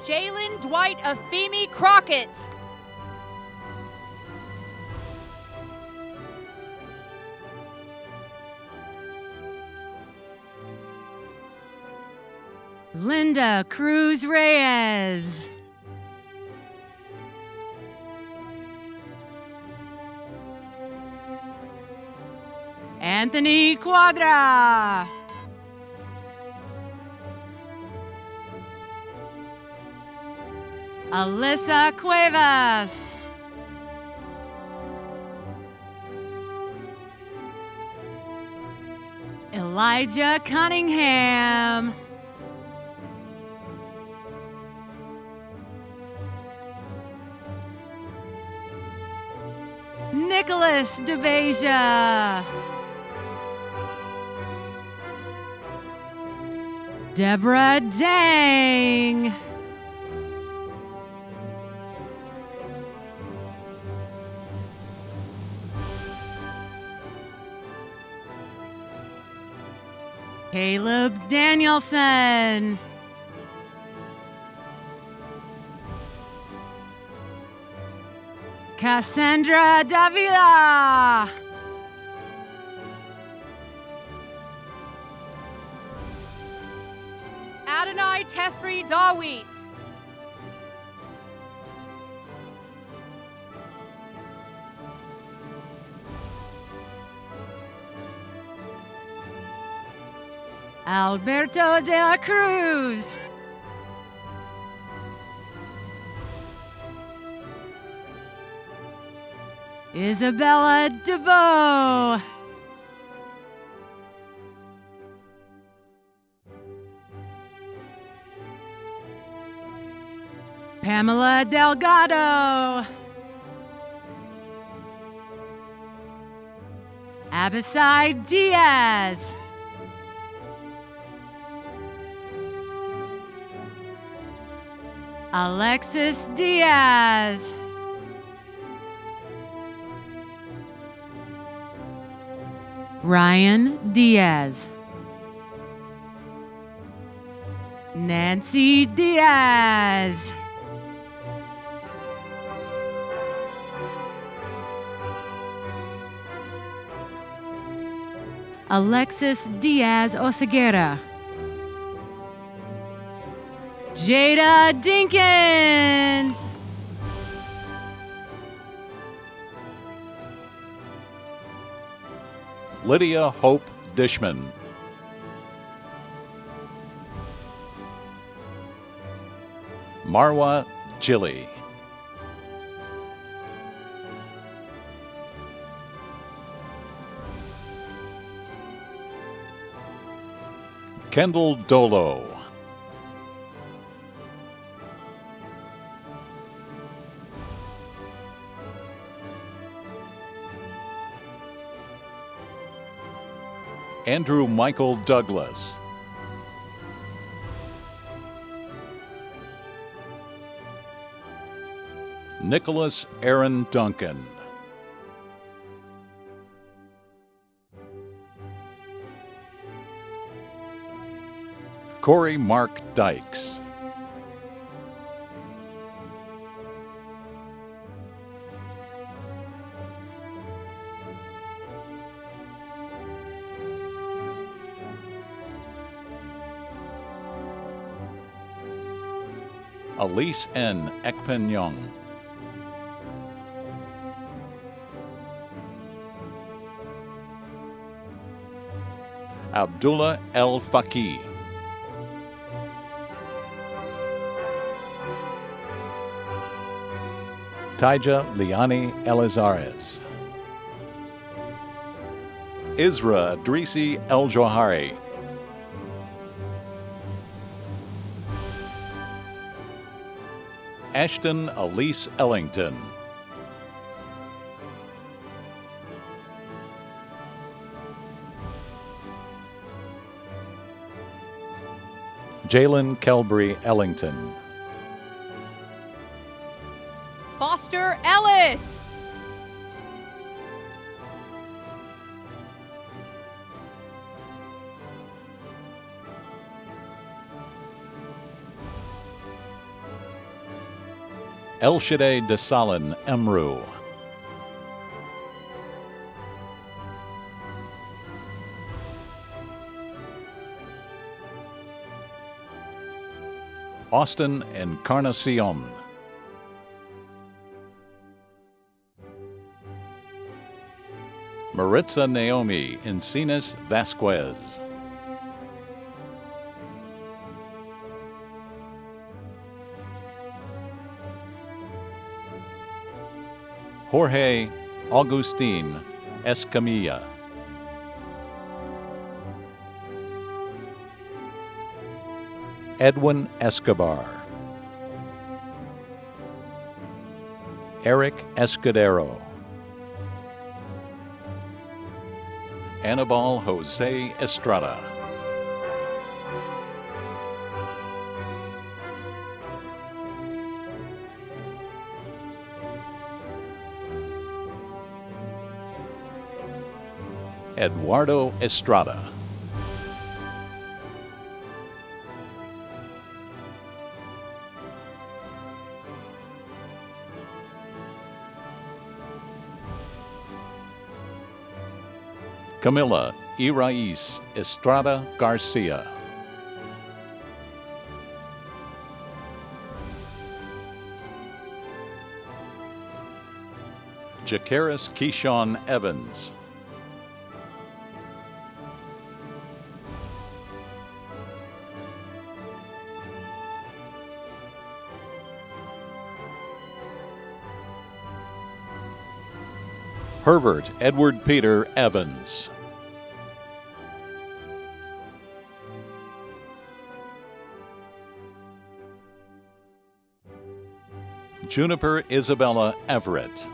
Jalen Dwight Afemi Crockett. Linda Cruz Reyes. Anthony Quadra. Alyssa Cuevas. Elijah Cunningham. Nicholas DeVasia. Deborah Dang. Caleb Danielson. Cassandra Davila. Adonai Tefri Dawit. Alberto de la Cruz. Isabella DeVoe. Pamela Delgado. Abisai Diaz. Alexis Diaz. Ryan Diaz. Nancy Diaz. Alexis Diaz Oseguera. Jada Dinkins. Lydia Hope Dishman. Marwa Jilly. Kendall Dolo. Andrew Michael Douglas. Nicholas Aaron Duncan. Corey Mark Dykes. Elise N. Ekpenyong. Abdullah El Faqih. Taija Liani Elizares. Isra Adrisi El Johari. Ashton Elise Ellington. Jalen Kelbry Ellington. Foster Ellis. Elshade Desalin Emru. Austin Encarnacion. Maritza Naomi Encinas Vasquez. Jorge Augustin Escamilla. Edwin Escobar. Eric Escudero. Anibal Jose Estrada. Eduardo Estrada. Camila Irais Estrada Garcia. Jacaris Keyshawn Evans. Herbert Edward Peter Evans. Juniper Isabella Everett.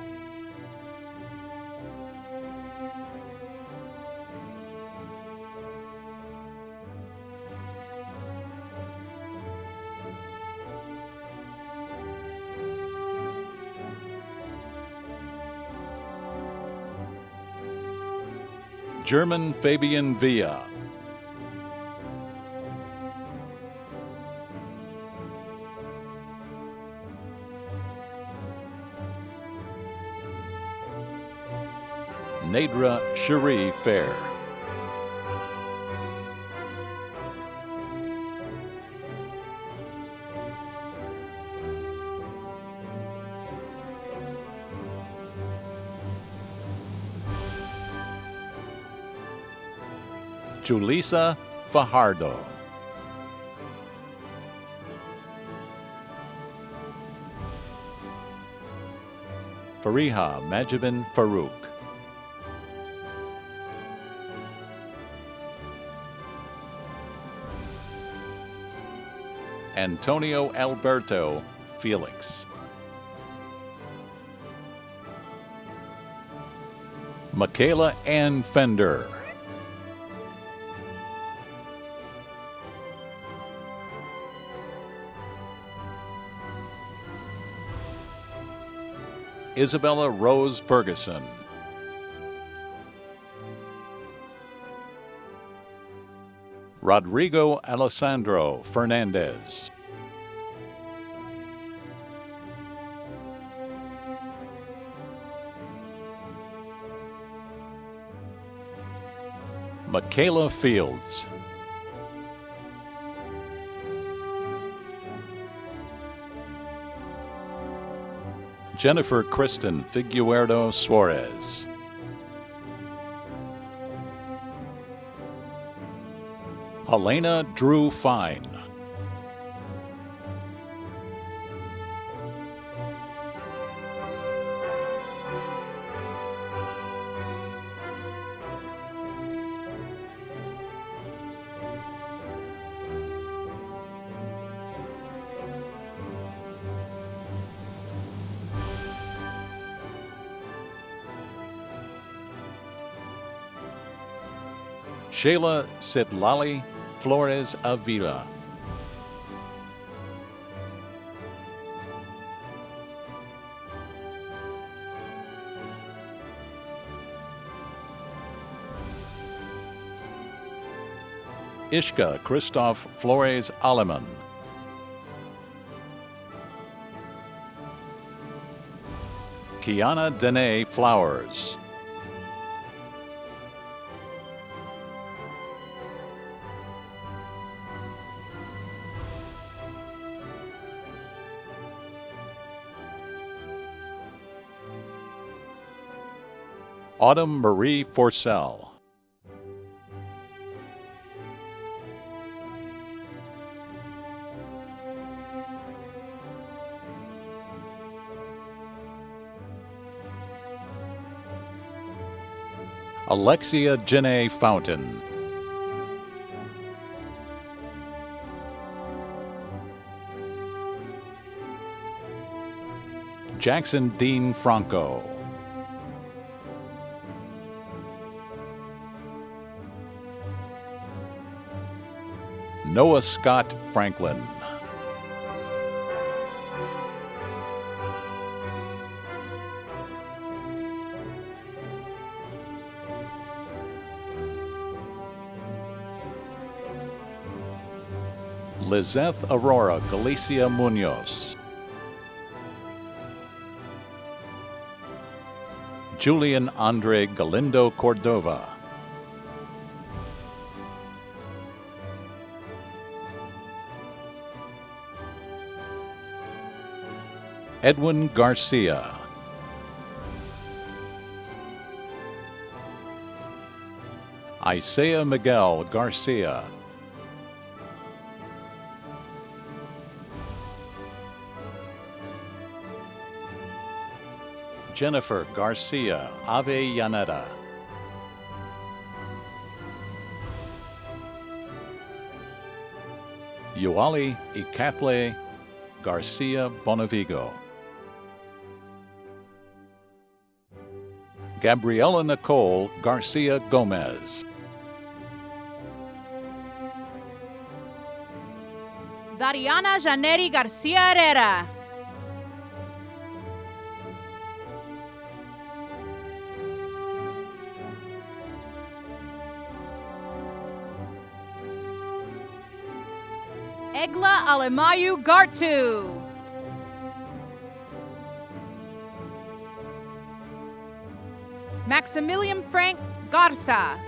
German Fabian Villa. Nadra Cherie Fair. Julissa Fajardo. Fariha Majibin Farouk. Antonio Alberto Felix. Michaela Ann Fender. Isabella Rose Ferguson. Rodrigo Alessandro Fernandez. Michaela Fields. Jennifer Kristen Figueredo Suarez. Helena Drew Fine. Shayla Sitlali Flores Avila. Ishka Christoph Flores Aleman. Kiana Dene Flowers. Autumn Marie Forcell. Alexia Janae Fountain. Jackson Dean Franco. Noah Scott Franklin. Lizeth Aurora Galicia Munoz. Julian Andre Galindo Cordova. Edwin Garcia. Isaiah Miguel Garcia. Jennifer Garcia Avellaneda. Yuali Ikatle Garcia Bonavigo. Gabriela Nicole Garcia Gomez. Dariana Janeri Garcia Herrera. Egla Alemayu Gartu. Maximilian Frank Garza.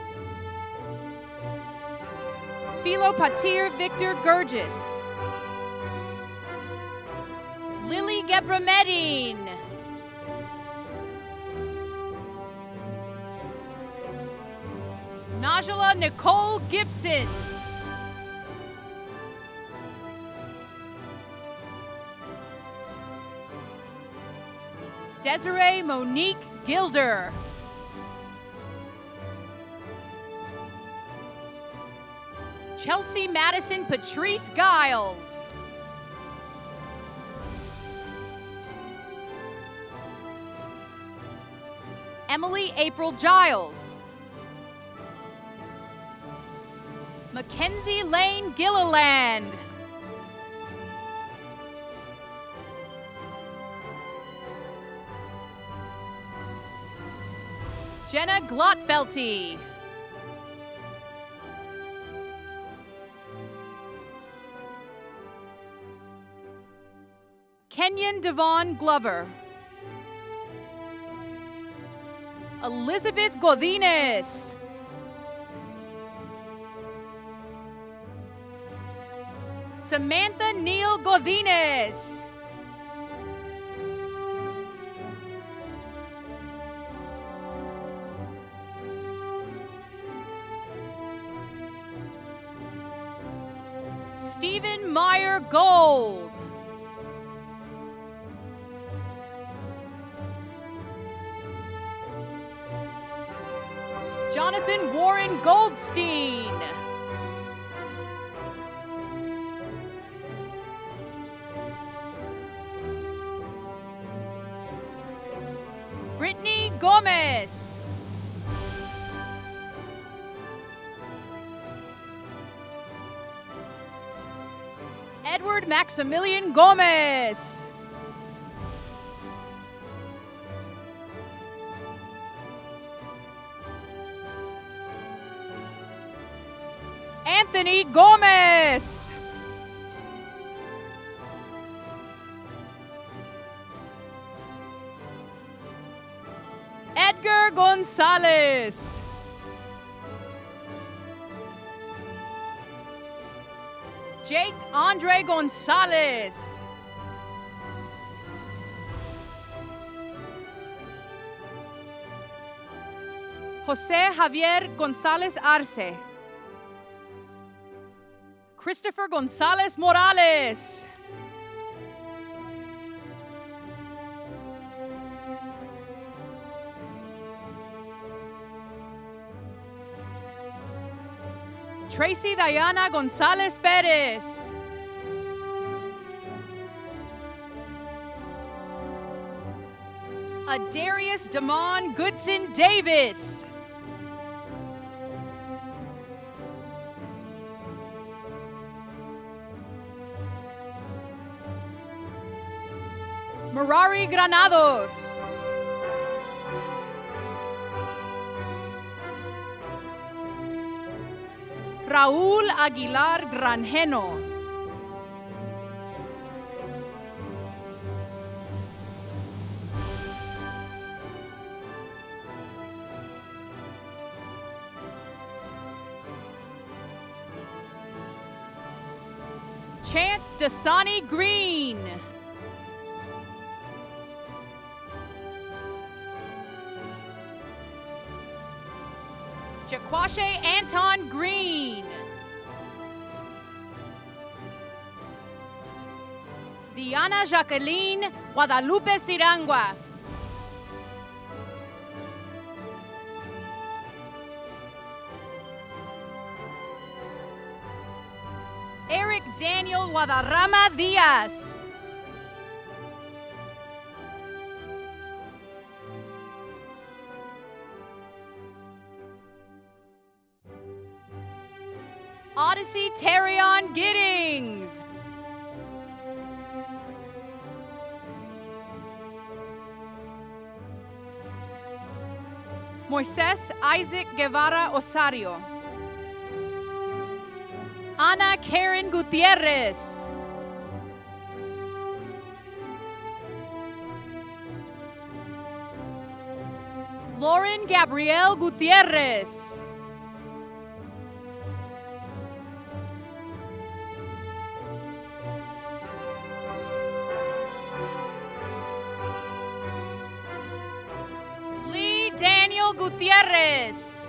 Philo Patir Victor Gurgis. Lily Gebramedin. Najala Nicole Gibson. Desiree Monique Gilder. Chelsea Madison Patrice Giles. Emily April Giles. Mackenzie Lane Gilliland. Jenna Glotfelty. Kenyon Devon Glover. Elizabeth Godinez. Samantha Neal Godinez. Stephen Meyer Gold. Jonathan Warren Goldstein. Brittany Gomez. Edward Maximilian Gomez. Anthony Gomez. Edgar Gonzalez. Jake Andre Gonzalez. Jose Javier Gonzalez Arce. Christopher Gonzalez Morales. Tracy Diana Gonzalez Perez. Adarius Damon Goodson Davis. Merari Granados. Raúl Aguilar Granjeno. Chance Dasani Green. Jaquashe Anton Green. Diana Jacqueline Guadalupe Sirangua. Eric Daniel Guadarrama Diaz. Odyssey Terrion Giddings. Moises Isaac Guevara Osario. Ana Karen Gutierrez. Lauren Gabrielle Gutierrez. Lee Daniel Gutierrez.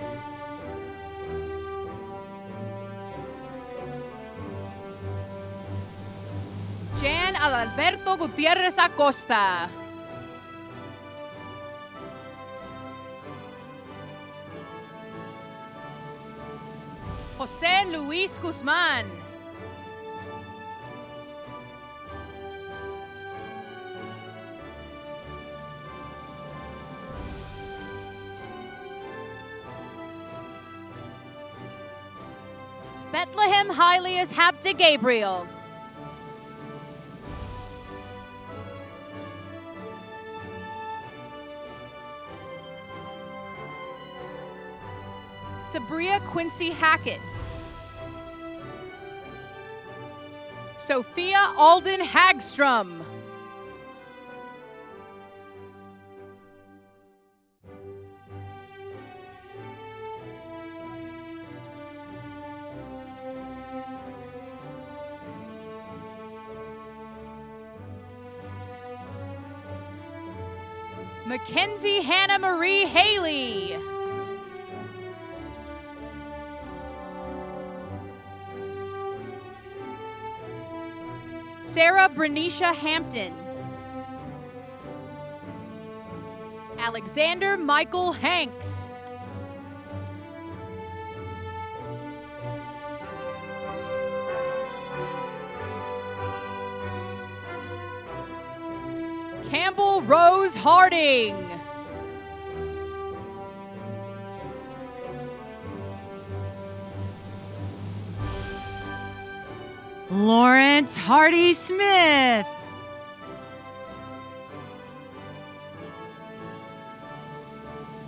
Jan Adalberto Gutierrez Acosta. José Luis Guzmán. Bethlehem Hylias Hapta Gabriel. Sabria Quincy Hackett. Sophia Alden Hagstrom. Mackenzie Hannah Marie Haley. Sarah Bernicia Hampton. Alexander Michael Hanks. Campbell Rose Harding. Lawrence Hardy Smith.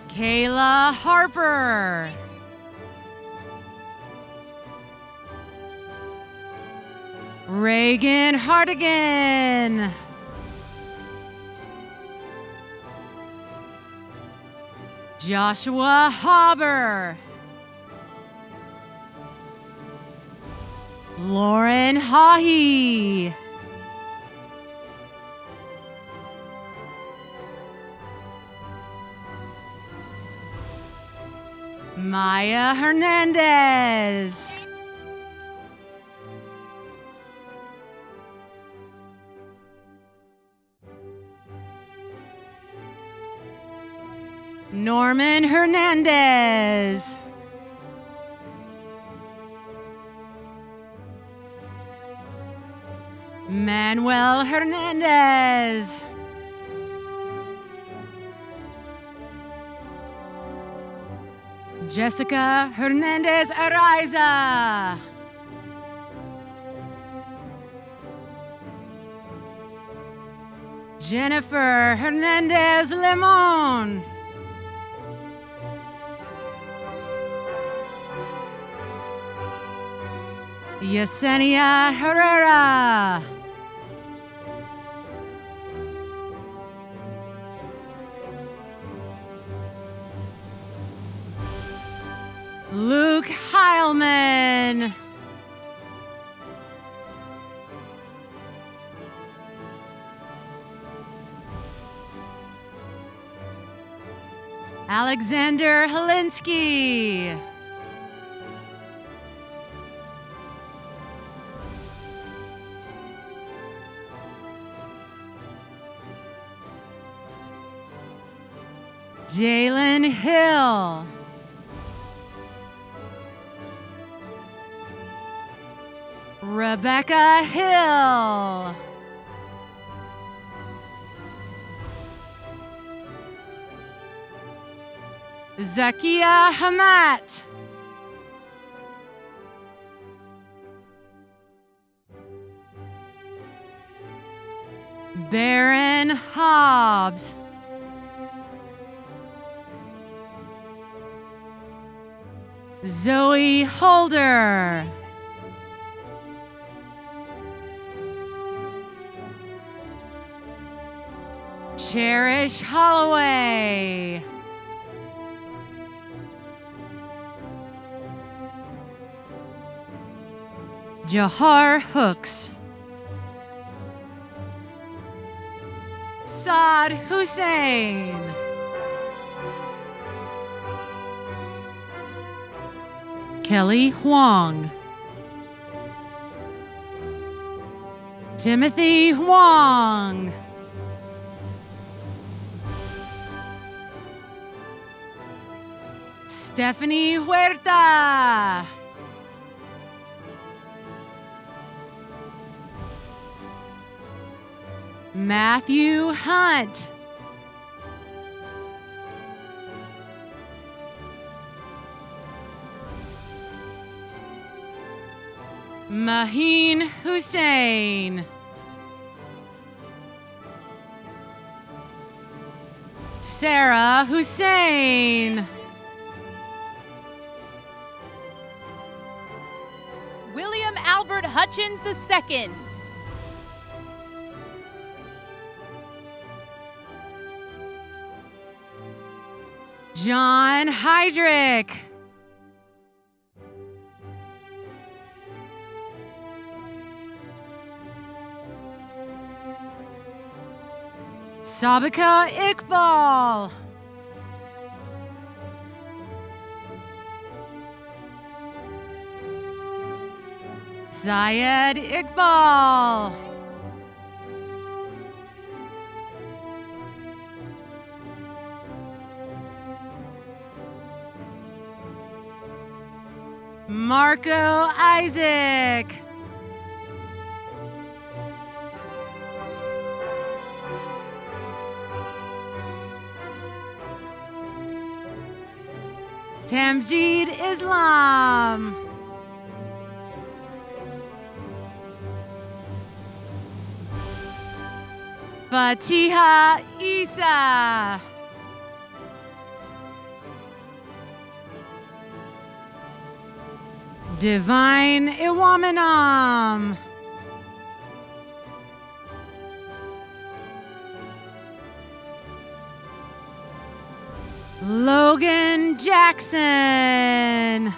Kayla Harper. Reagan Hartigan. Joshua Hauber. Lauren Haughey. Maya Hernandez. Norman Hernandez. Manuel Hernandez. Jessica Hernandez Araiza. Jennifer Hernandez Lemon. Yesenia Herrera. Luke Heilman. Alexander Helinsky. Jalen Hill. Rebecca Hill. Zakia Hamat. Baron Hobbs. Zoe Holder. Cherish Holloway. Jahar Hooks. Saad Hussein. Kelly Huang. Timothy Huang. Stephanie Huerta. Matthew Hunt. Maheen Hussein. Sarah Hussein. Albert Hutchins II. John Heydrich. Sabika Iqbal. Zayed Iqbal. Marco Isaac. Tamjid Islam. Fatiha Isa. Divine Iwamanam. Logan Jackson.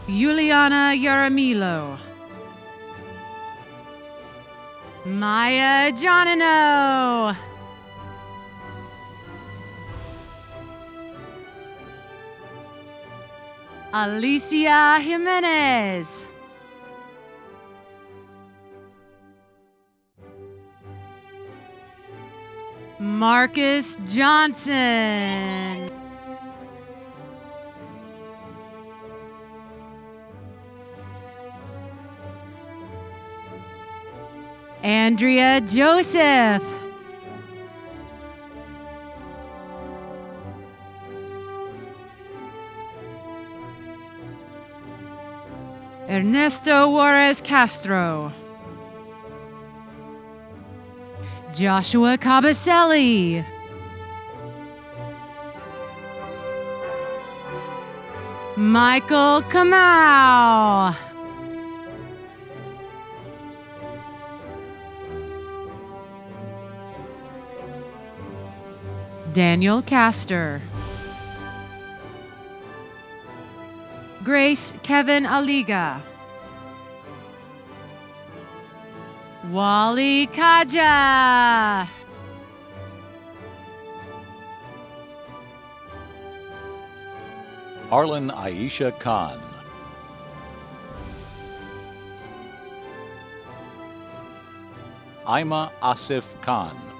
Juliana Yaramilo. Maya Jonino. Alicia Jimenez. Marcus Johnson. Andrea Joseph. Ernesto Juarez Castro. Joshua Cabaselli. Michael Kamau. Daniel Castor. Grace Kevin Aliga. Wally Kaja. Arlen Aisha Khan. Aima Asif Khan.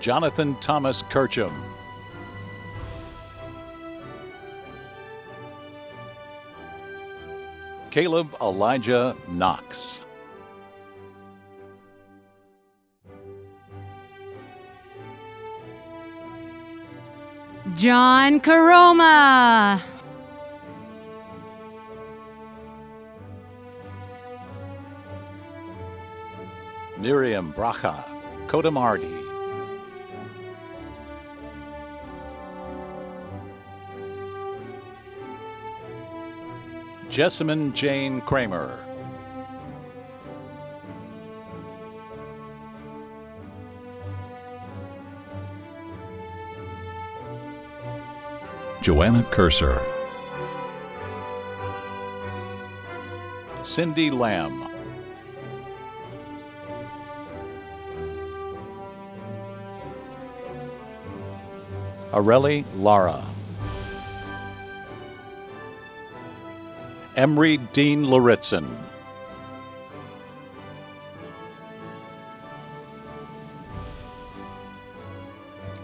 Jonathan Thomas Kircham. Caleb Elijah Knox. John Karoma. Miriam Bracha Kodamardi. Jessamine Jane Kramer. Joanna Cursor, Cindy Lamb. Areli Lara. Emery Dean Loritzen.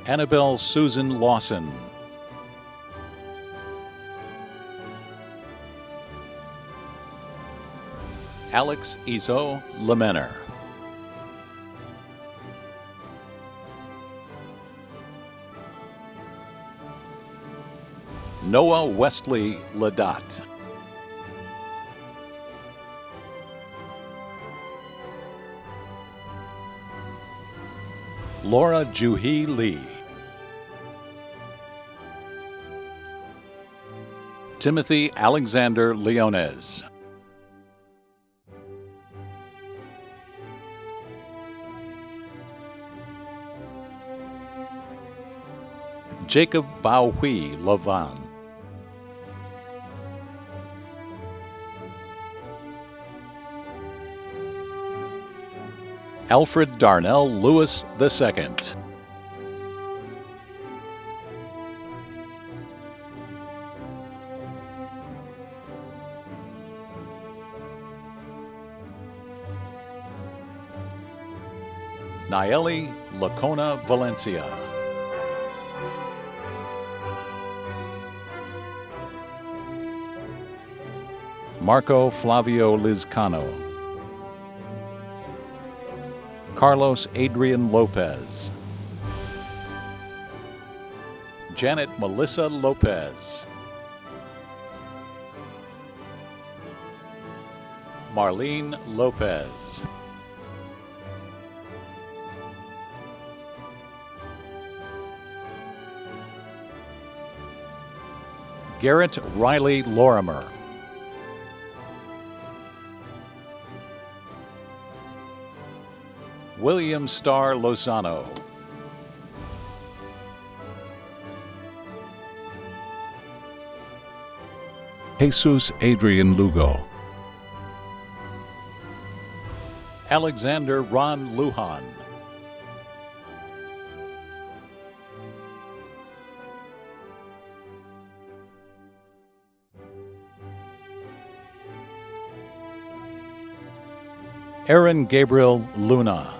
Annabelle Susan Lawson. Alex Izo Lemener. Noah Wesley Ladat. Laura Juhi Lee. Timothy Alexander Leones. Jacob Bao Hui Lavan. Alfred Darnell Lewis II. Nayeli Lacona Valencia. Marco Flavio Lizcano. Carlos Adrian Lopez. Janet Melissa Lopez. Marlene Lopez. Garrett Riley Lorimer. William Starr Lozano. Jesus Adrian Lugo. Alexander Ron Lujan. Aaron Gabriel Luna.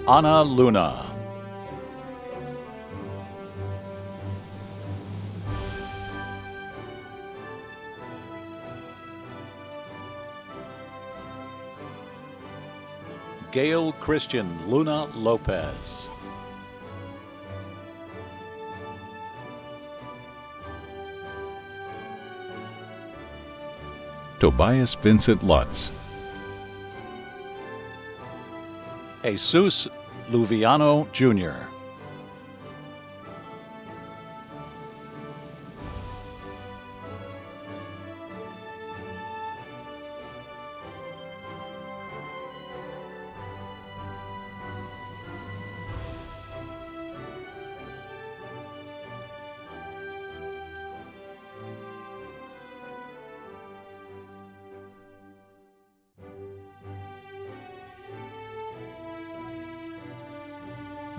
Ana Luna. Gail Christian Luna Lopez. Tobias Vincent Lutz. Jesus Luviano Jr.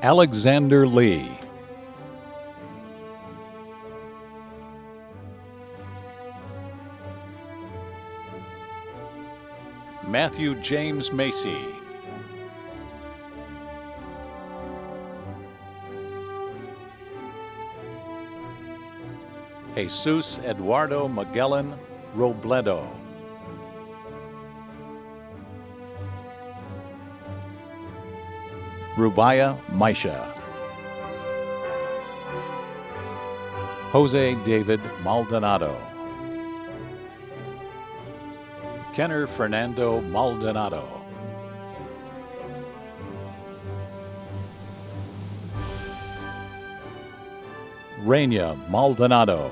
Alexander Lee. Matthew James Macy. Jesus Eduardo Magellan Robledo. Rubaya Maisha. Jose David Maldonado. Kenner Fernando Maldonado. Raina Maldonado.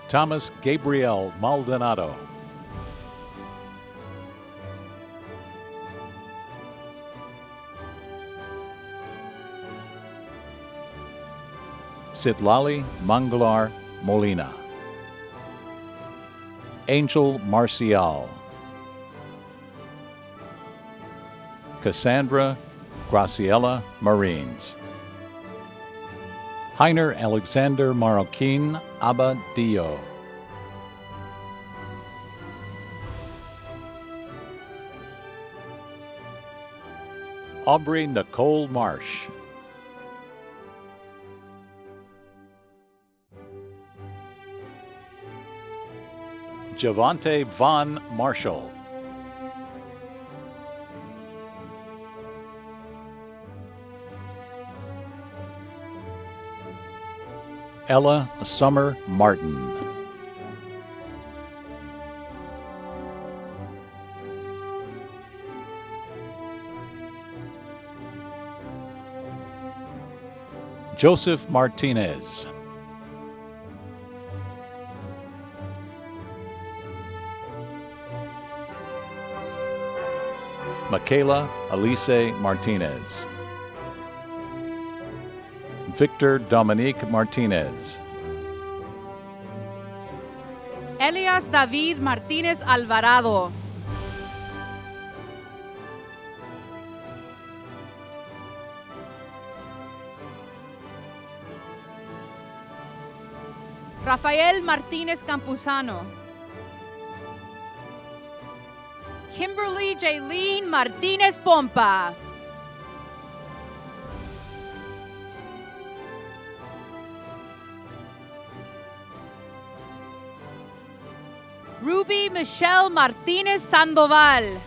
Thomas Gabriel Maldonado. Sitlali Manglar Molina. Angel Marcial. Cassandra Graciela Marines. Heiner Alexander Marroquin Abadillo. Aubrey Nicole Marsh. Javante Von Marshall. Ella Summer Martin. Joseph Martinez. Michaela Alice Martinez. Victor Dominique Martinez. Elias David Martinez Alvarado. Rafael Martinez Campuzano. Kimberly Jaylene Martinez Pompa. Ruby Michelle Martinez Sandoval.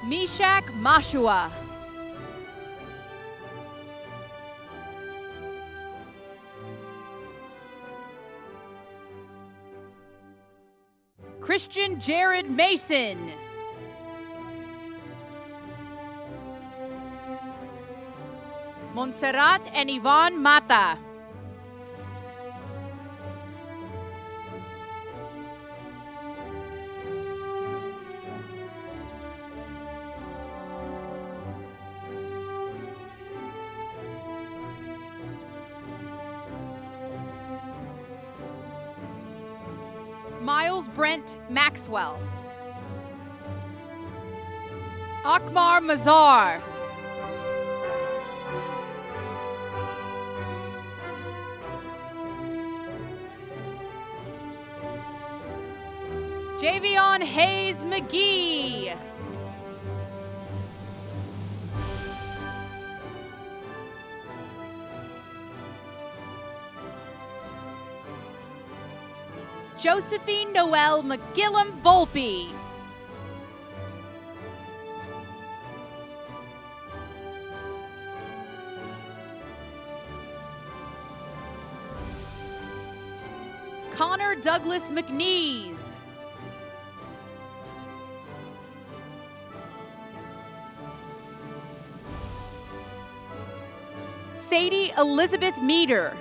Mishak Mashua. Christian Jared Mason. Montserrat and Yvonne Mata. Miles Brent Maxwell. Akmar Mazar. Javion Hayes McGee. Josephine Noel McGillum Volpe. Connor Douglas McNeese. Sadie Elizabeth Meader.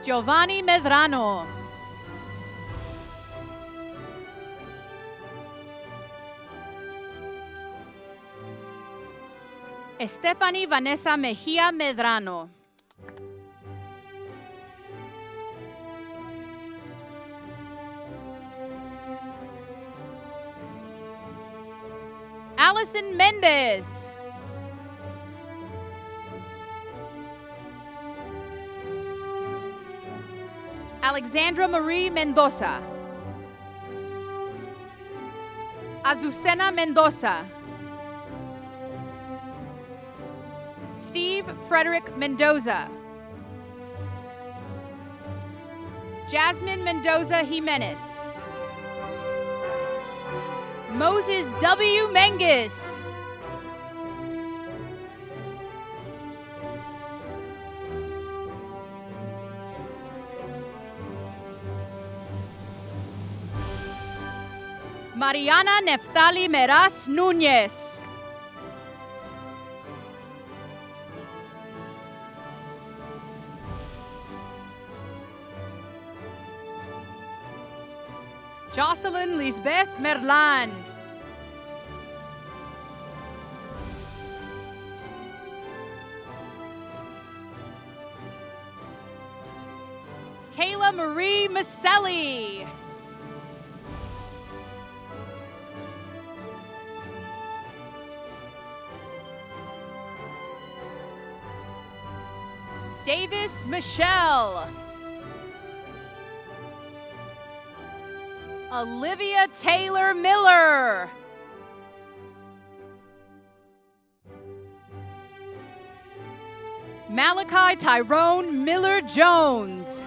Giovanni Medrano. Stephanie Vanessa Mejia Medrano. Allison Mendez. Alexandra Marie Mendoza. Azucena Mendoza. Steve Frederick Mendoza. Jasmine Mendoza Jimenez. Moses W. Menges. Mariana Neftali Meraz Núñez. Jocelyn Lisbeth Merlan. Kayla Marie Maselli. Davis Michelle. Olivia Taylor Miller. Malachi Tyrone Miller Jones.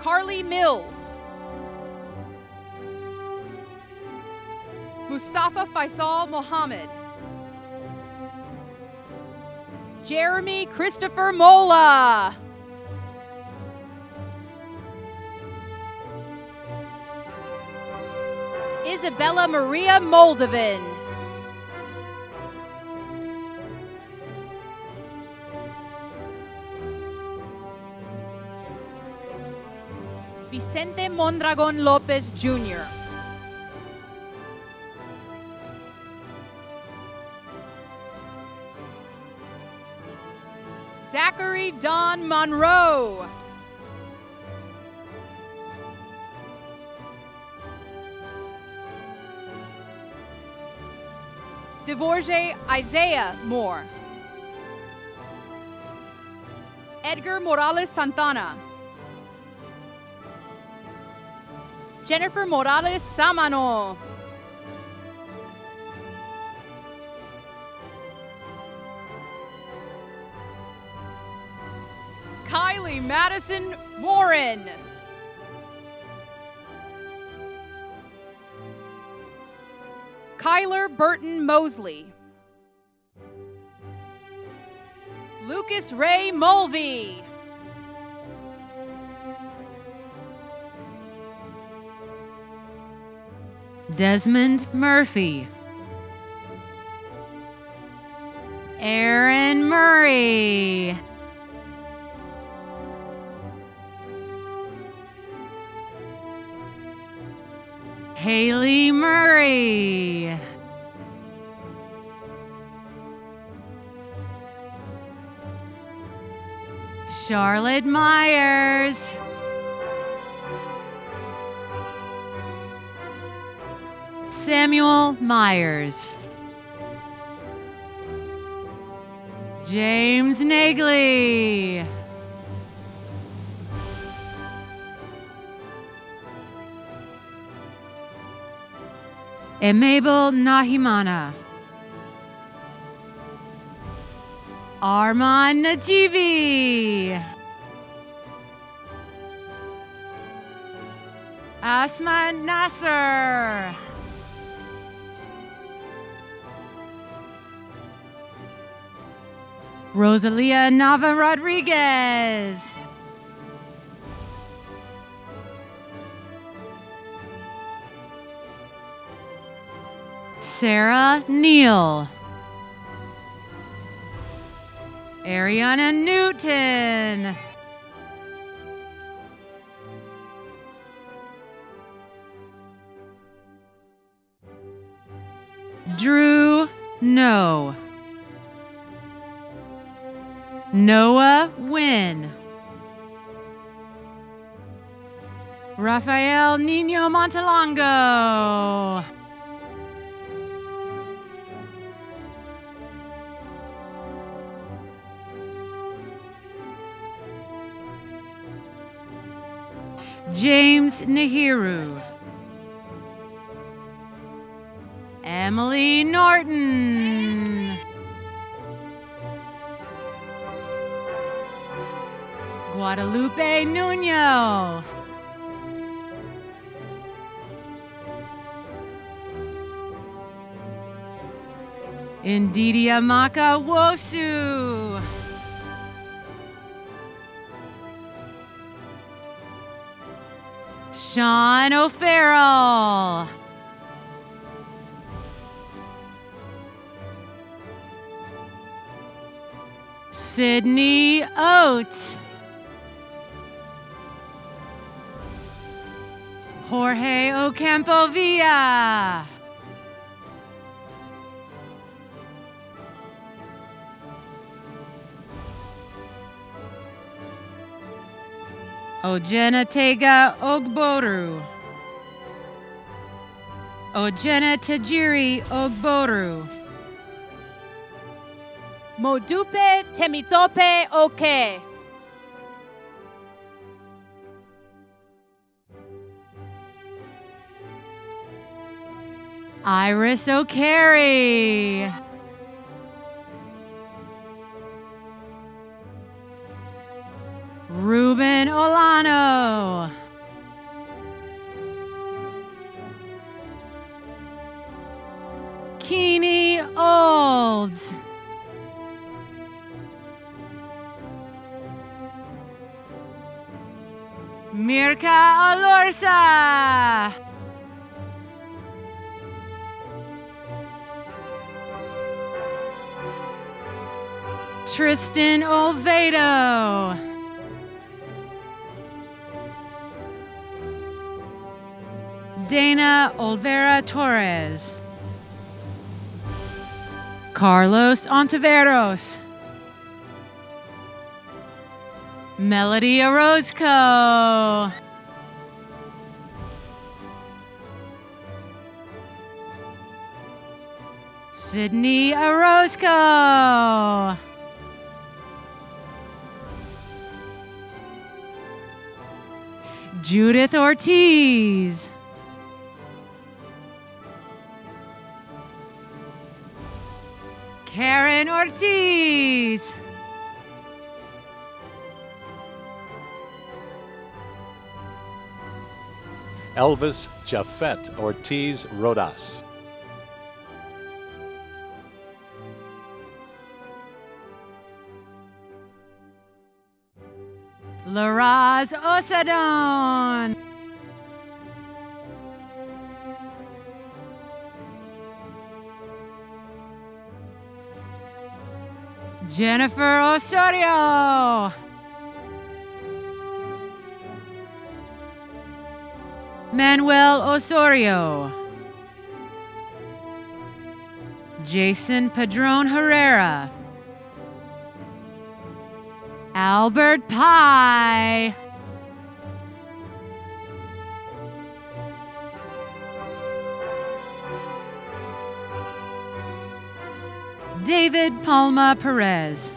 Carly Mills. Mustafa Faisal Mohammed. Jeremy Christopher Mola. Isabella Maria Moldovan. Vicente Mondragon Lopez Jr. Zachary Don Monroe. Devorje Isaiah Moore. Edgar Morales Santana. Jennifer Morales Samano. Kylie Madison Warren. Kyler Burton Mosley. Lucas Ray Mulvey. Desmond Murphy. Aaron Murray. Haley Murray. Charlotte Myers. Samuel Myers. James Nagley. Mabel Nahimana. Arman Najibi. Asma Nasser. Rosalia Nava Rodriguez. Sarah Neal. Ariana Newton. Drew No. Noah Wynn. Rafael Nino Montalongo. James Nahiru. Emily Norton. Guadalupe Nuno. Ndidi Amaka Wosu. Sean O'Farrell. Sydney Oates. Jorge Ocampo Villa. Ojenatega Ogboru. Ojena Tajiri Ogboru. Modupe Temitope Oke. Iris O'Carey. Ruben Olano. Keeney Olds. Mirka Alorsa. Tristan Olvedo. Dana Olvera Torres. Carlos Ontiveros. Melody Orozco. Sydney Orozco. Judith Ortiz. Karen Ortiz. Elvis Jafet Ortiz Rodas. Laraz Osadon. Jennifer Osorio. Manuel Osorio. Jason Padron Herrera. Albert Pye. David Palma Perez.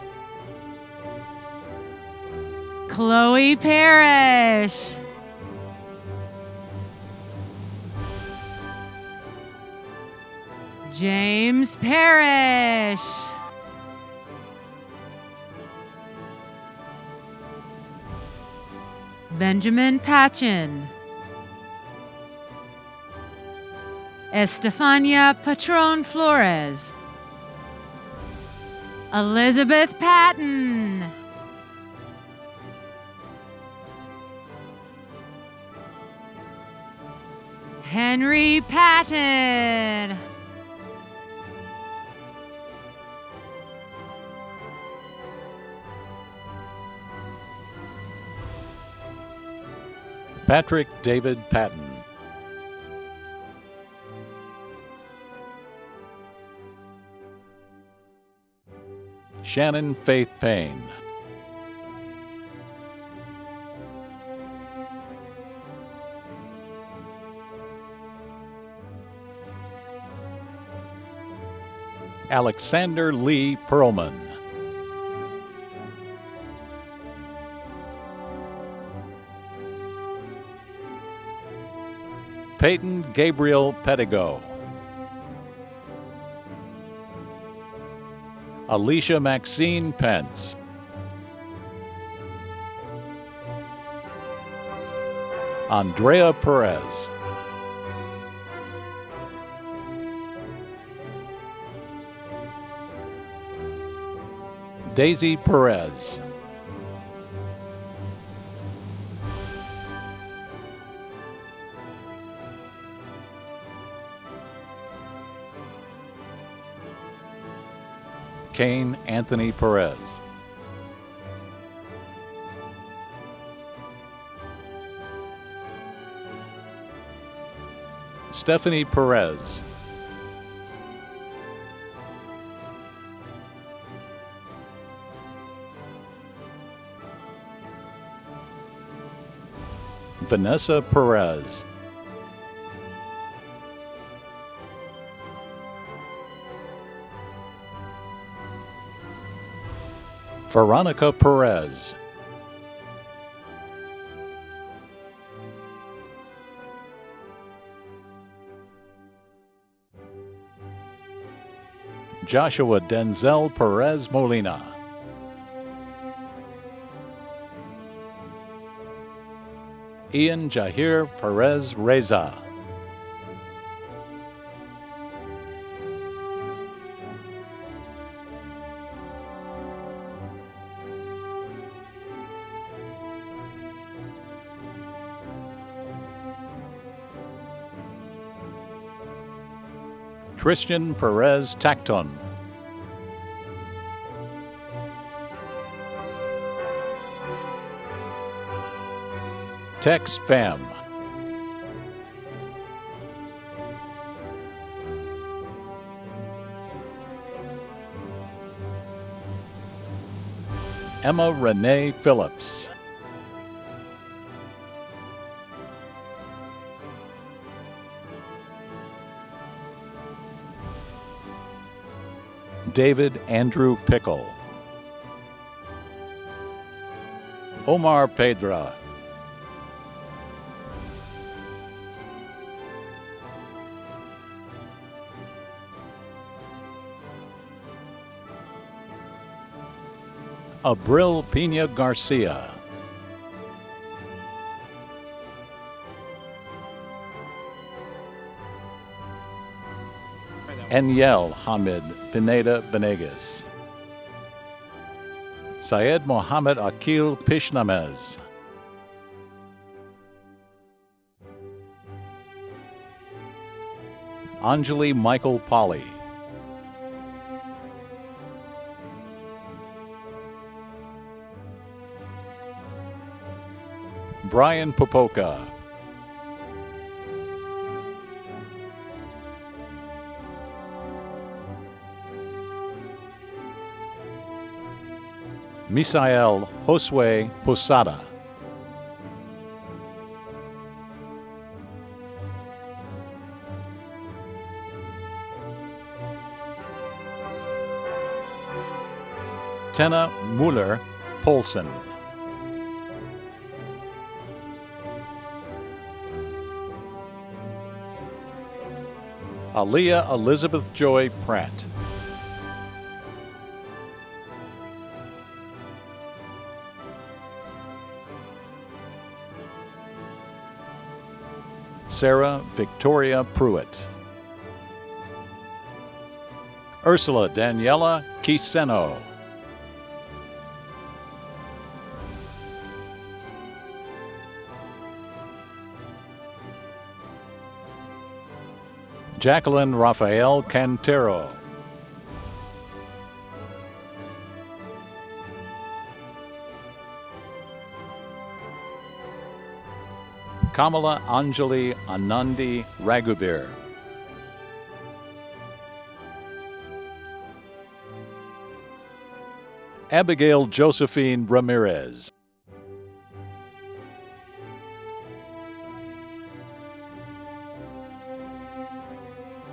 Chloe Parrish. James Parrish. Benjamin Patchen. Estefania Patron Flores. Elizabeth Patton. Henry Patton. Patrick David Patton. Shannon Faith Payne. Alexander Lee Perlman. Peyton Gabriel Pedigo. Alicia Maxine Pence. Andrea Perez. Daisy Perez. Kane Anthony Perez. Stephanie Perez. Vanessa Perez. Veronica Perez. Joshua Denzel Perez Molina. Ian Jahir Perez Reza. Christian Perez Tacton. Tex Pham. Emma Renee Phillips. David Andrew Pickle. Omar Pedra. Abril Pina Garcia. Enyel Hamid Pineda Benegas. Syed Mohammed Akil Pishnamez. Anjali Michael Polly. Brian Popoka. Misael Josue Posada. Tenna Muller Polson. Aaliyah Elizabeth Joy Pratt. Sarah Victoria Pruitt. Ursula Daniela Quiseno. Jacqueline Rafael Cantero. Kamala Anjali Anandi Raghubir. Abigail Josephine Ramirez.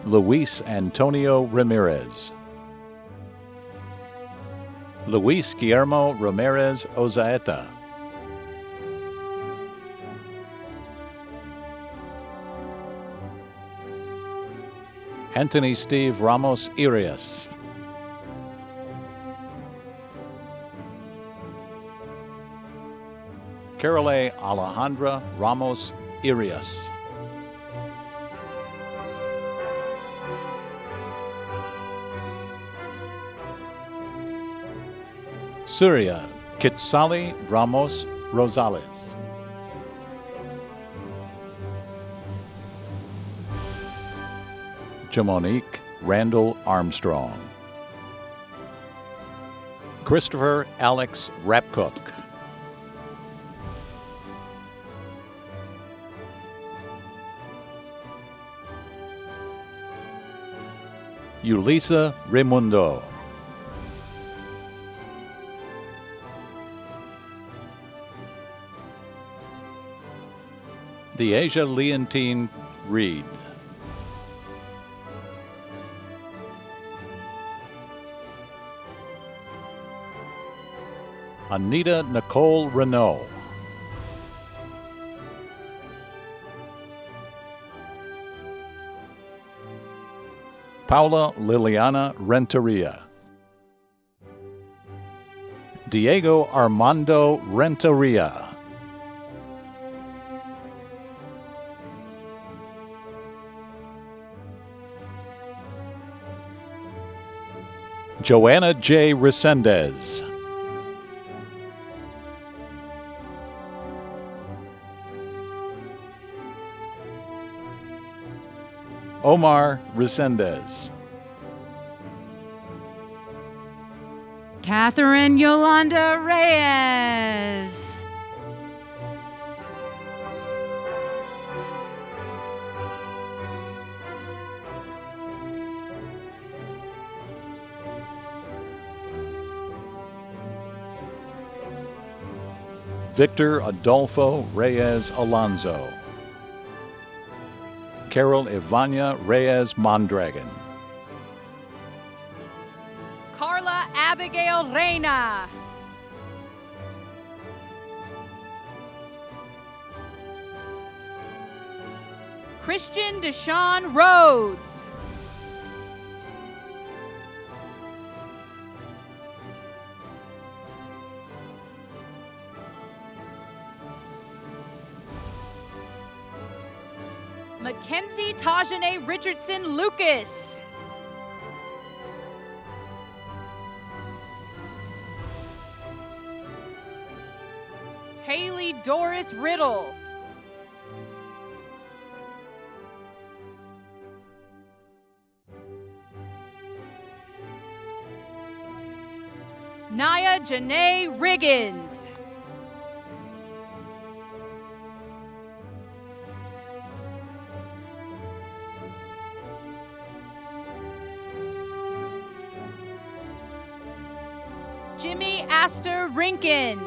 Luis Antonio Ramirez. Luis Guillermo Ramirez Ozaeta. Anthony Steve Ramos Irias. Carole Alejandra Ramos Irias. Surya Kitsali Ramos Rosales. Jamonique Randall Armstrong. Christopher Alex Rapcook. Yulisa Raimundo. Deasia Leontine Reed. Anita Nicole Renault. Paula Liliana Renteria. Diego Armando Renteria. Joanna J. Resendez. Omar Resendez. Catherine Yolanda Reyes. Victor Adolfo Reyes Alonso. Carol Ivania Reyes Mondragon. Carla Abigail Reina. Christian Deshaun Rhodes. Mackenzie Tajane Richardson Lucas. Haley Doris Riddle. Naya Janae Riggins. Jimmy Astor Rinkin.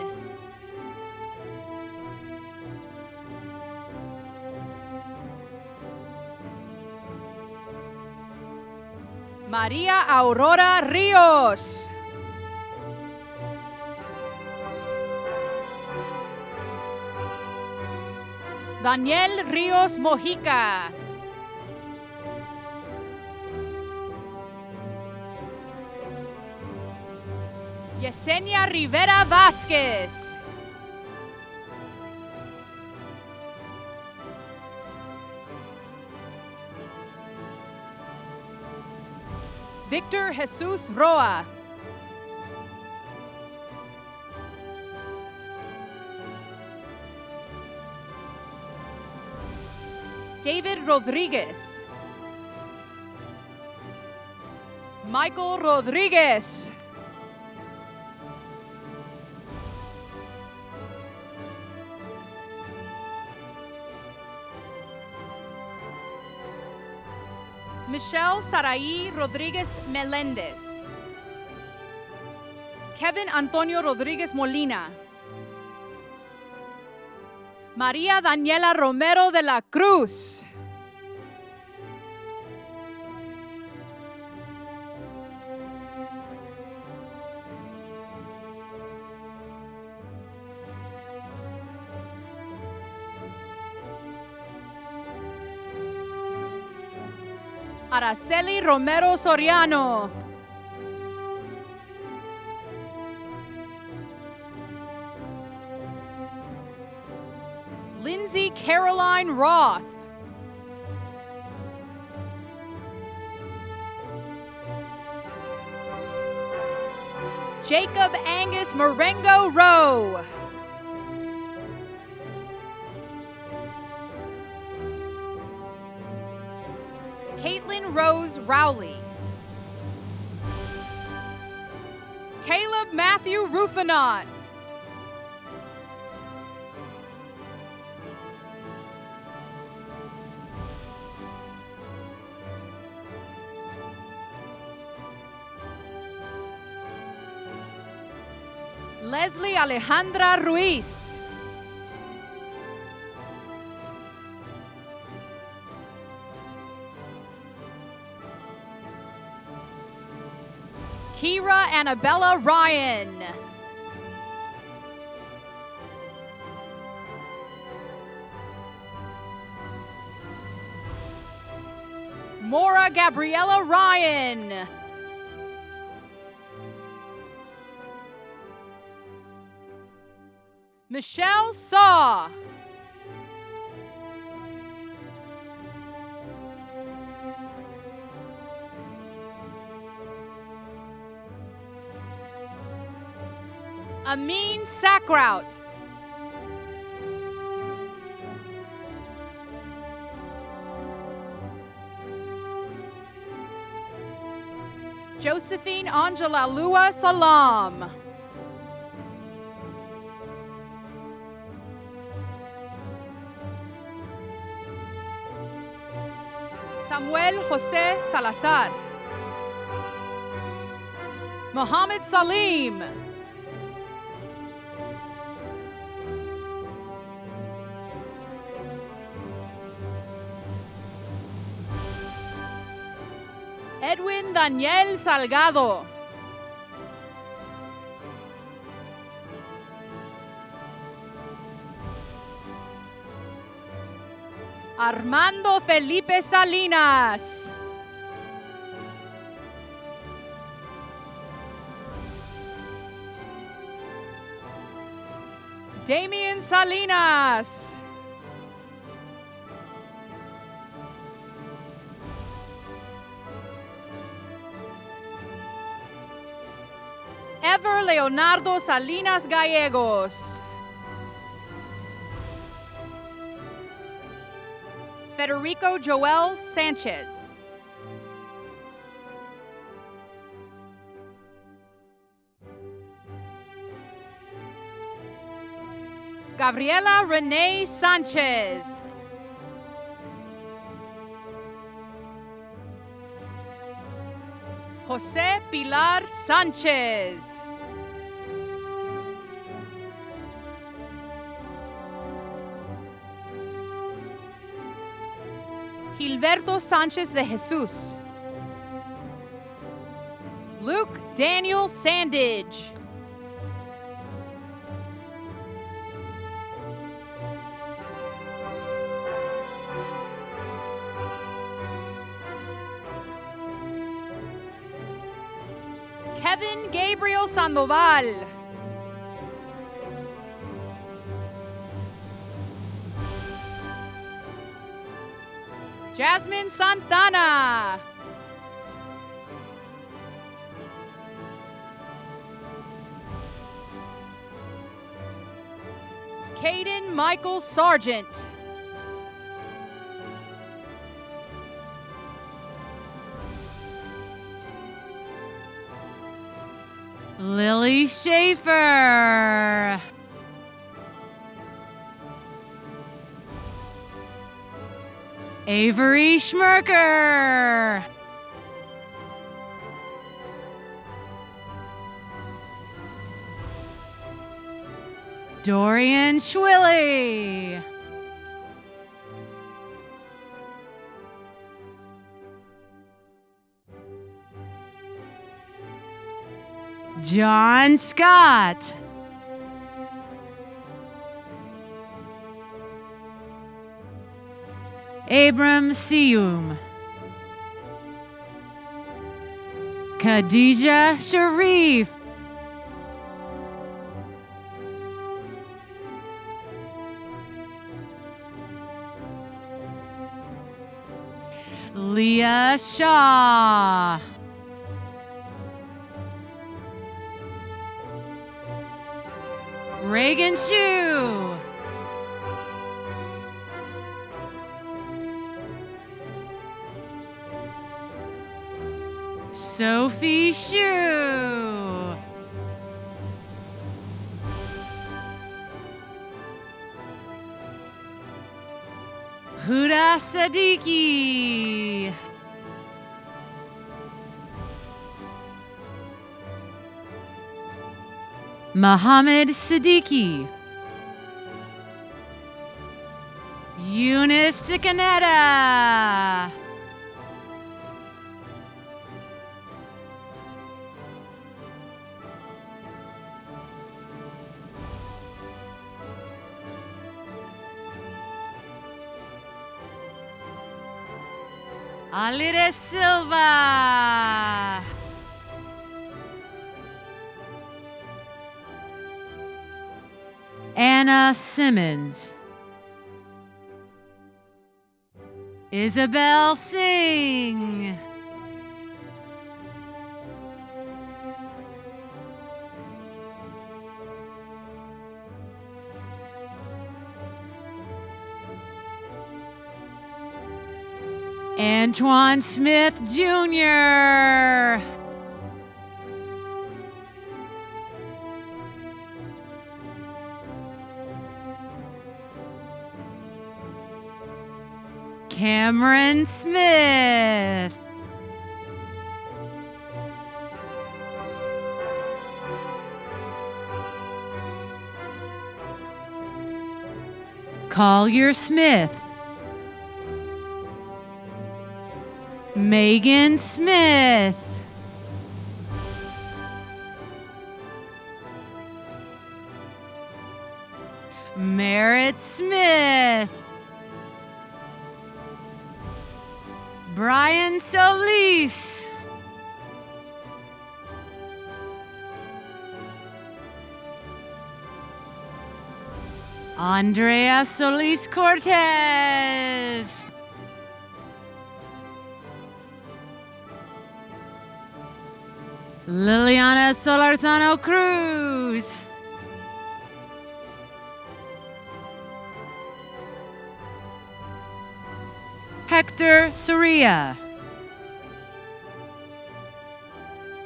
Maria Aurora Rios. Daniel Rios Mojica. Yesenia Rivera Vasquez. Victor Jesus Roa. David Rodriguez. Michael Rodriguez. Michelle Saraí Rodriguez Melendez. Kevin Antonio Rodriguez Molina. María Daniela Romero de la Cruz. Araceli Romero Soriano. Lindsay Caroline Roth. Jacob Angus Marengo Rowe. Caitlin Rose Rowley. Caleb Matthew Rufinot. Leslie Alejandra Ruiz. Kira Annabella Ryan. Mora Gabriella Ryan. Michelle Saw. Amin Sakraut. Josephine Angela Lua Salam. Samuel Jose Salazar. Mohammed Salim. Edwin Daniel Salgado. Armando Felipe Salinas. Damian Salinas. Ever Leonardo Salinas Gallegos. Federico Joel Sanchez. Gabriela Renee Sanchez. Jose Pilar Sanchez. Gilberto Sanchez de Jesus. Luke Daniel Sandage. Kevin Gabriel Sandoval. Jasmine Santana. Caden Michael Sargent. Lily Schaefer. Avery Schmerker. Dorian Schwilly. John Scott. Abram Siyum. Khadija Sharif. Leah Shaw. Reagan Shue. Sophie Shue. Huda Siddiqui. Muhammad Siddiqui. Eunice Sicanetta. Alire Silva. Anna Simmons. Isabel Singh. Antoine Smith Jr. Cameron Smith. Collier Smith. Megan Smith. Merritt Smith. Brian Solis. Andrea Solis Cortez. Liliana Solarzano Cruz. Hector Soria.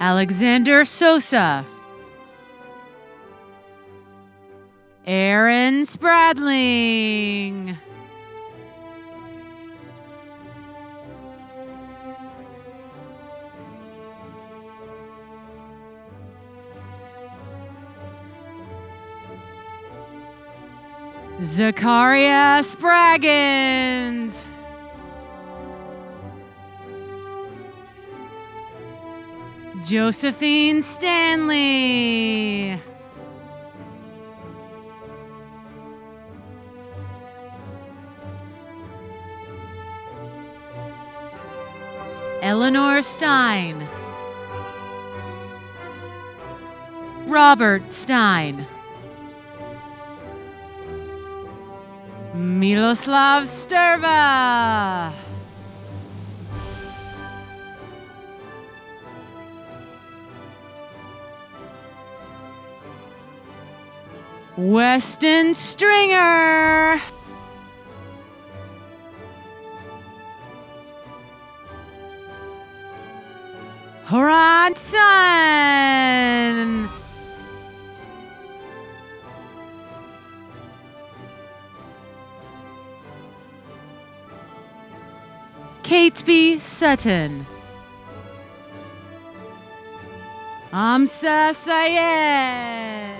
Alexander Sosa. Aaron Spradling. Zakaria Spraggins. Josephine Stanley. Eleanor Stein. Robert Stein. Miloslav Sterva. Weston Stringer. Horanson. Catesby Sutton. Amsa Sayed.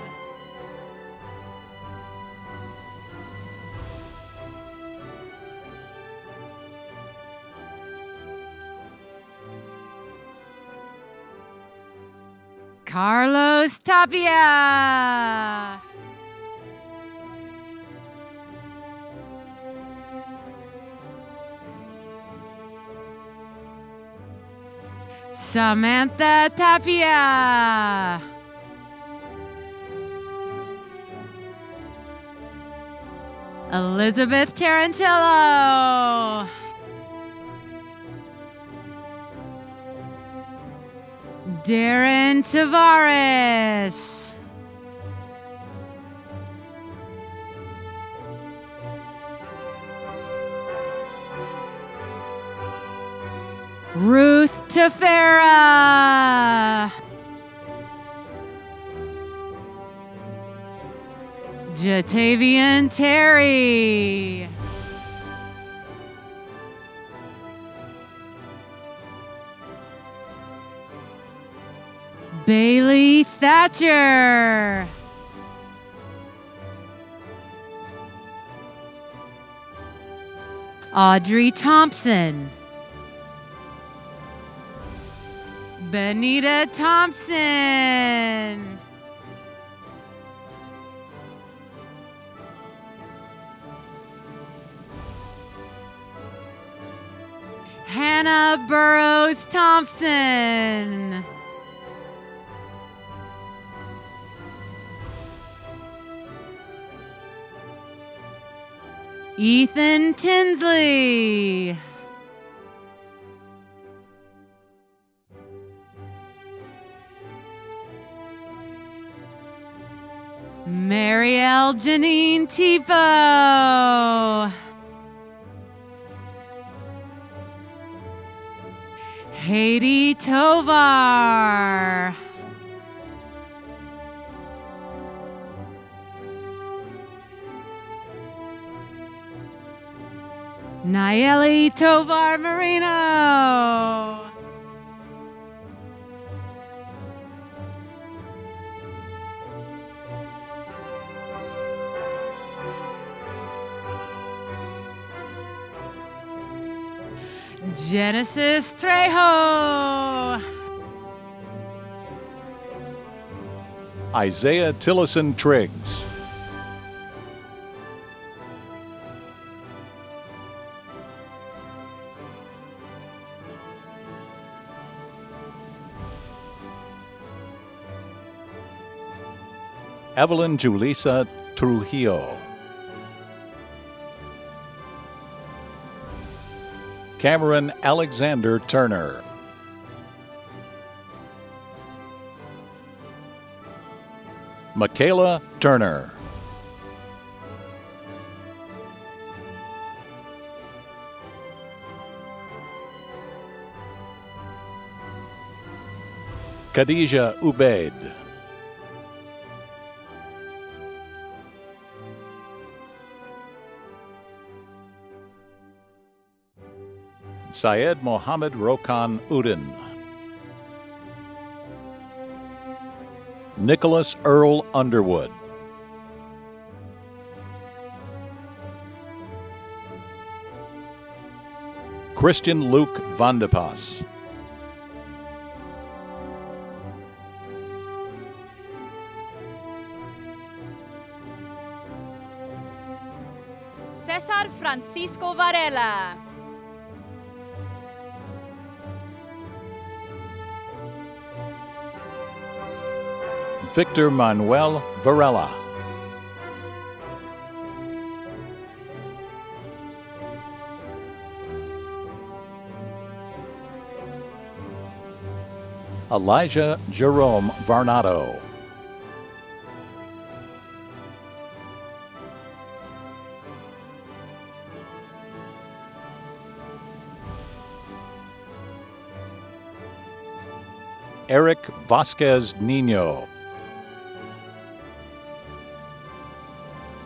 Carlos Tapia. Samantha Tapia. Elizabeth Tarantello. Darren Tavares. Ruth Tefera. Jatavian Terry. Bailey Thatcher. Audrey Thompson. Benita Thompson. Hannah Hannah Burrows Thompson. Ethan Tinsley. Marielle Janine Tipo. Haiti Tovar. Nayeli Tovar Marino. Genesis Trejo. Isaiah Tillison Triggs. Evelyn Julissa Trujillo. Cameron Alexander Turner. Michaela Turner. Khadija Ubaid. Syed Mohammed Rokan Udin. Nicholas Earl Underwood. Christian Luke Vandepas. Cesar Francisco Varela. Victor Manuel Varela. Elijah Jerome Varnado. Eric Vasquez Nino.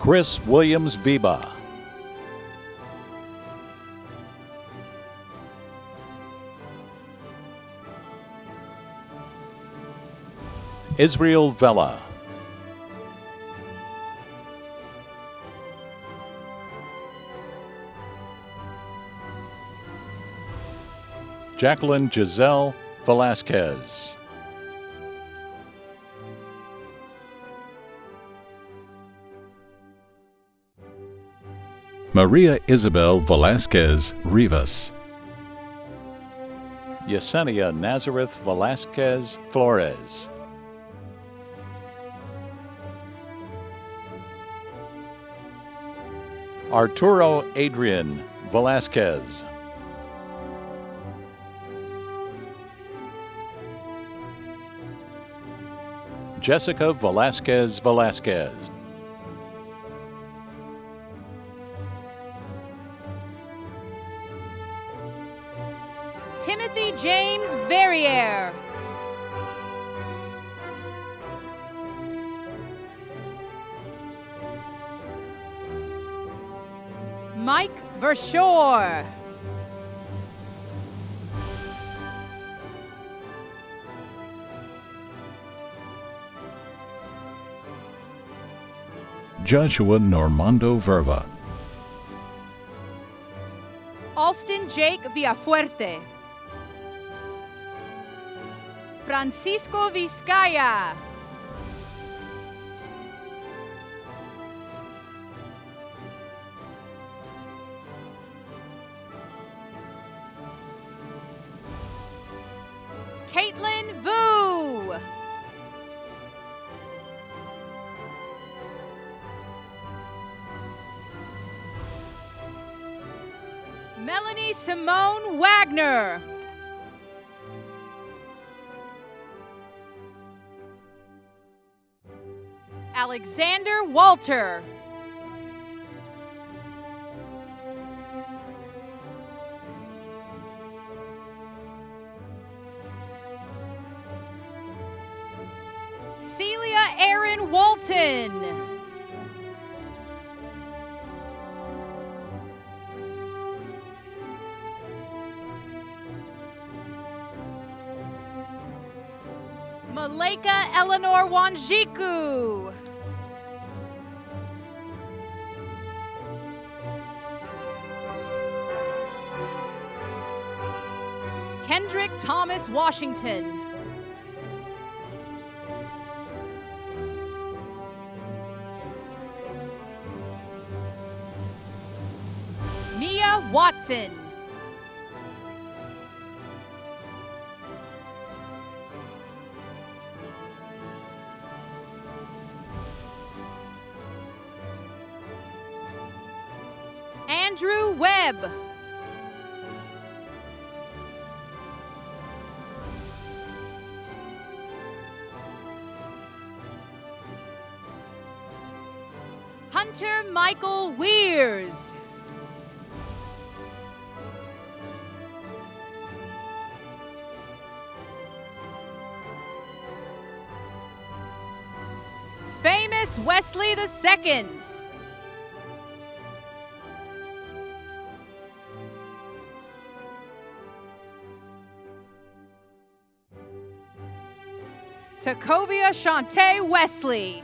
Chris Williams Viba. Israel Vela. Jacqueline Giselle Velasquez. Maria Isabel Velasquez Rivas. Yesenia Nazareth Velasquez Flores. Arturo Adrian Velasquez. Jessica Velasquez Velasquez. Timothy James Verrier. Mike Verschoor. Joshua Normando Verva. Alston Jake Villafuerte. Francisco Vizcaya. Caitlin Vu. Melanie Simone Wagner. Alexander Walter. Celia Erin Walton. Maleka Eleanor Wanjiku. Kendrick Thomas Washington. Mia Watson. Andrew Webb. Hunter Michael Weirs. Famous Wesley II. Tacovia Shantae Wesley.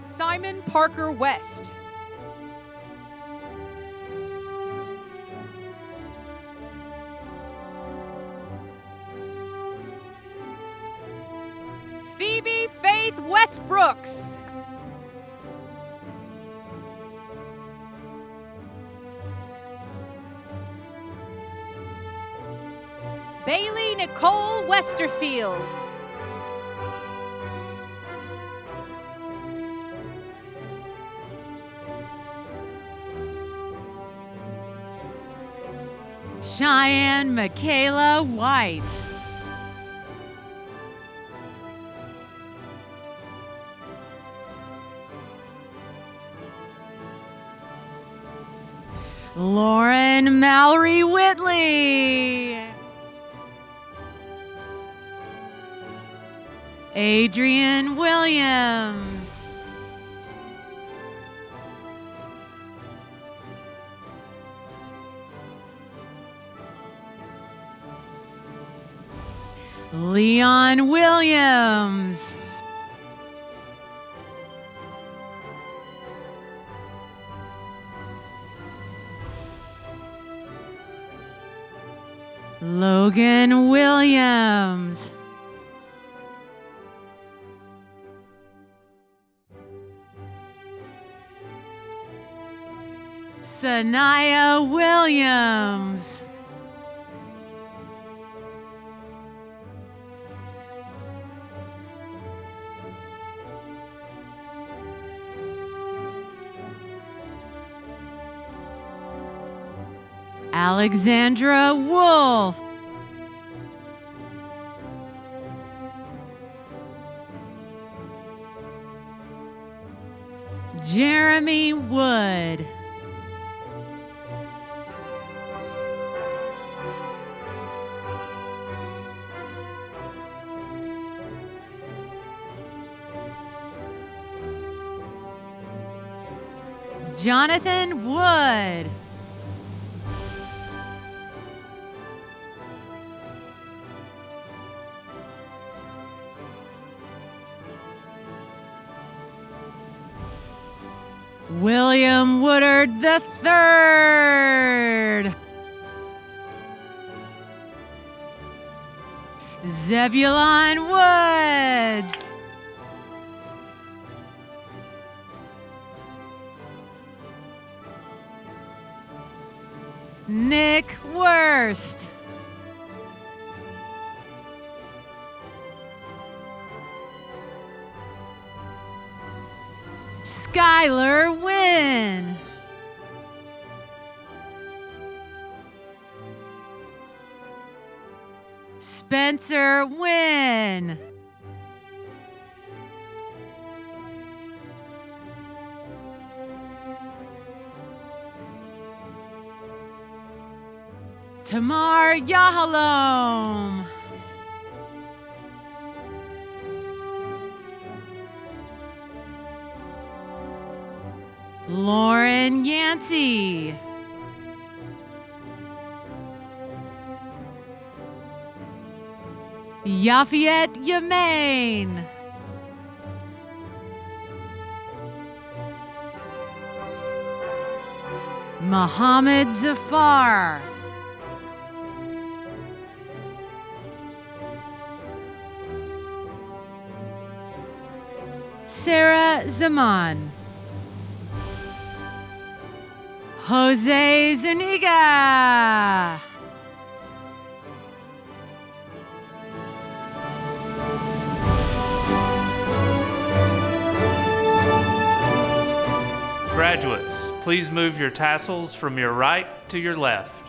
Simon Parker West. Phoebe Faith Westbrooks. Bailey Nicole Westerfield. Cheyenne Michaela White. Lauren Mallory Whitley. Adrian Williams. Leon Williams. Logan Williams. Sanaya Williams. Alexandra Wolf. Jeremy Wood. Jonathan Wood. William Woodard III. Zebulon Woods. Nick Worst. Skylar Wynn. Spencer Wynn. Tamar Yahalom. Lauren Yancey. Yafayette Yamain. Muhammad Zafar. Sarah Zaman. Jose Zuniga. Graduates, please move your tassels from your right to your left.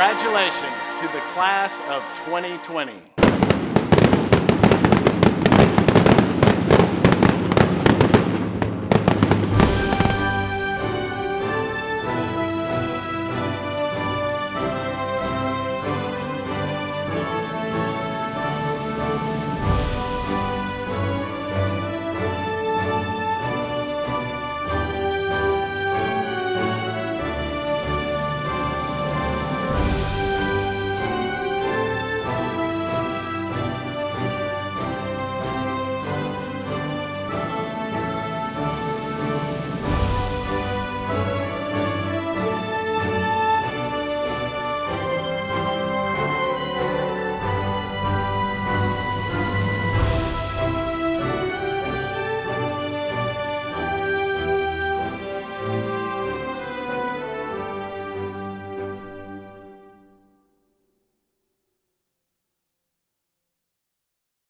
Congratulations to the class of 2020.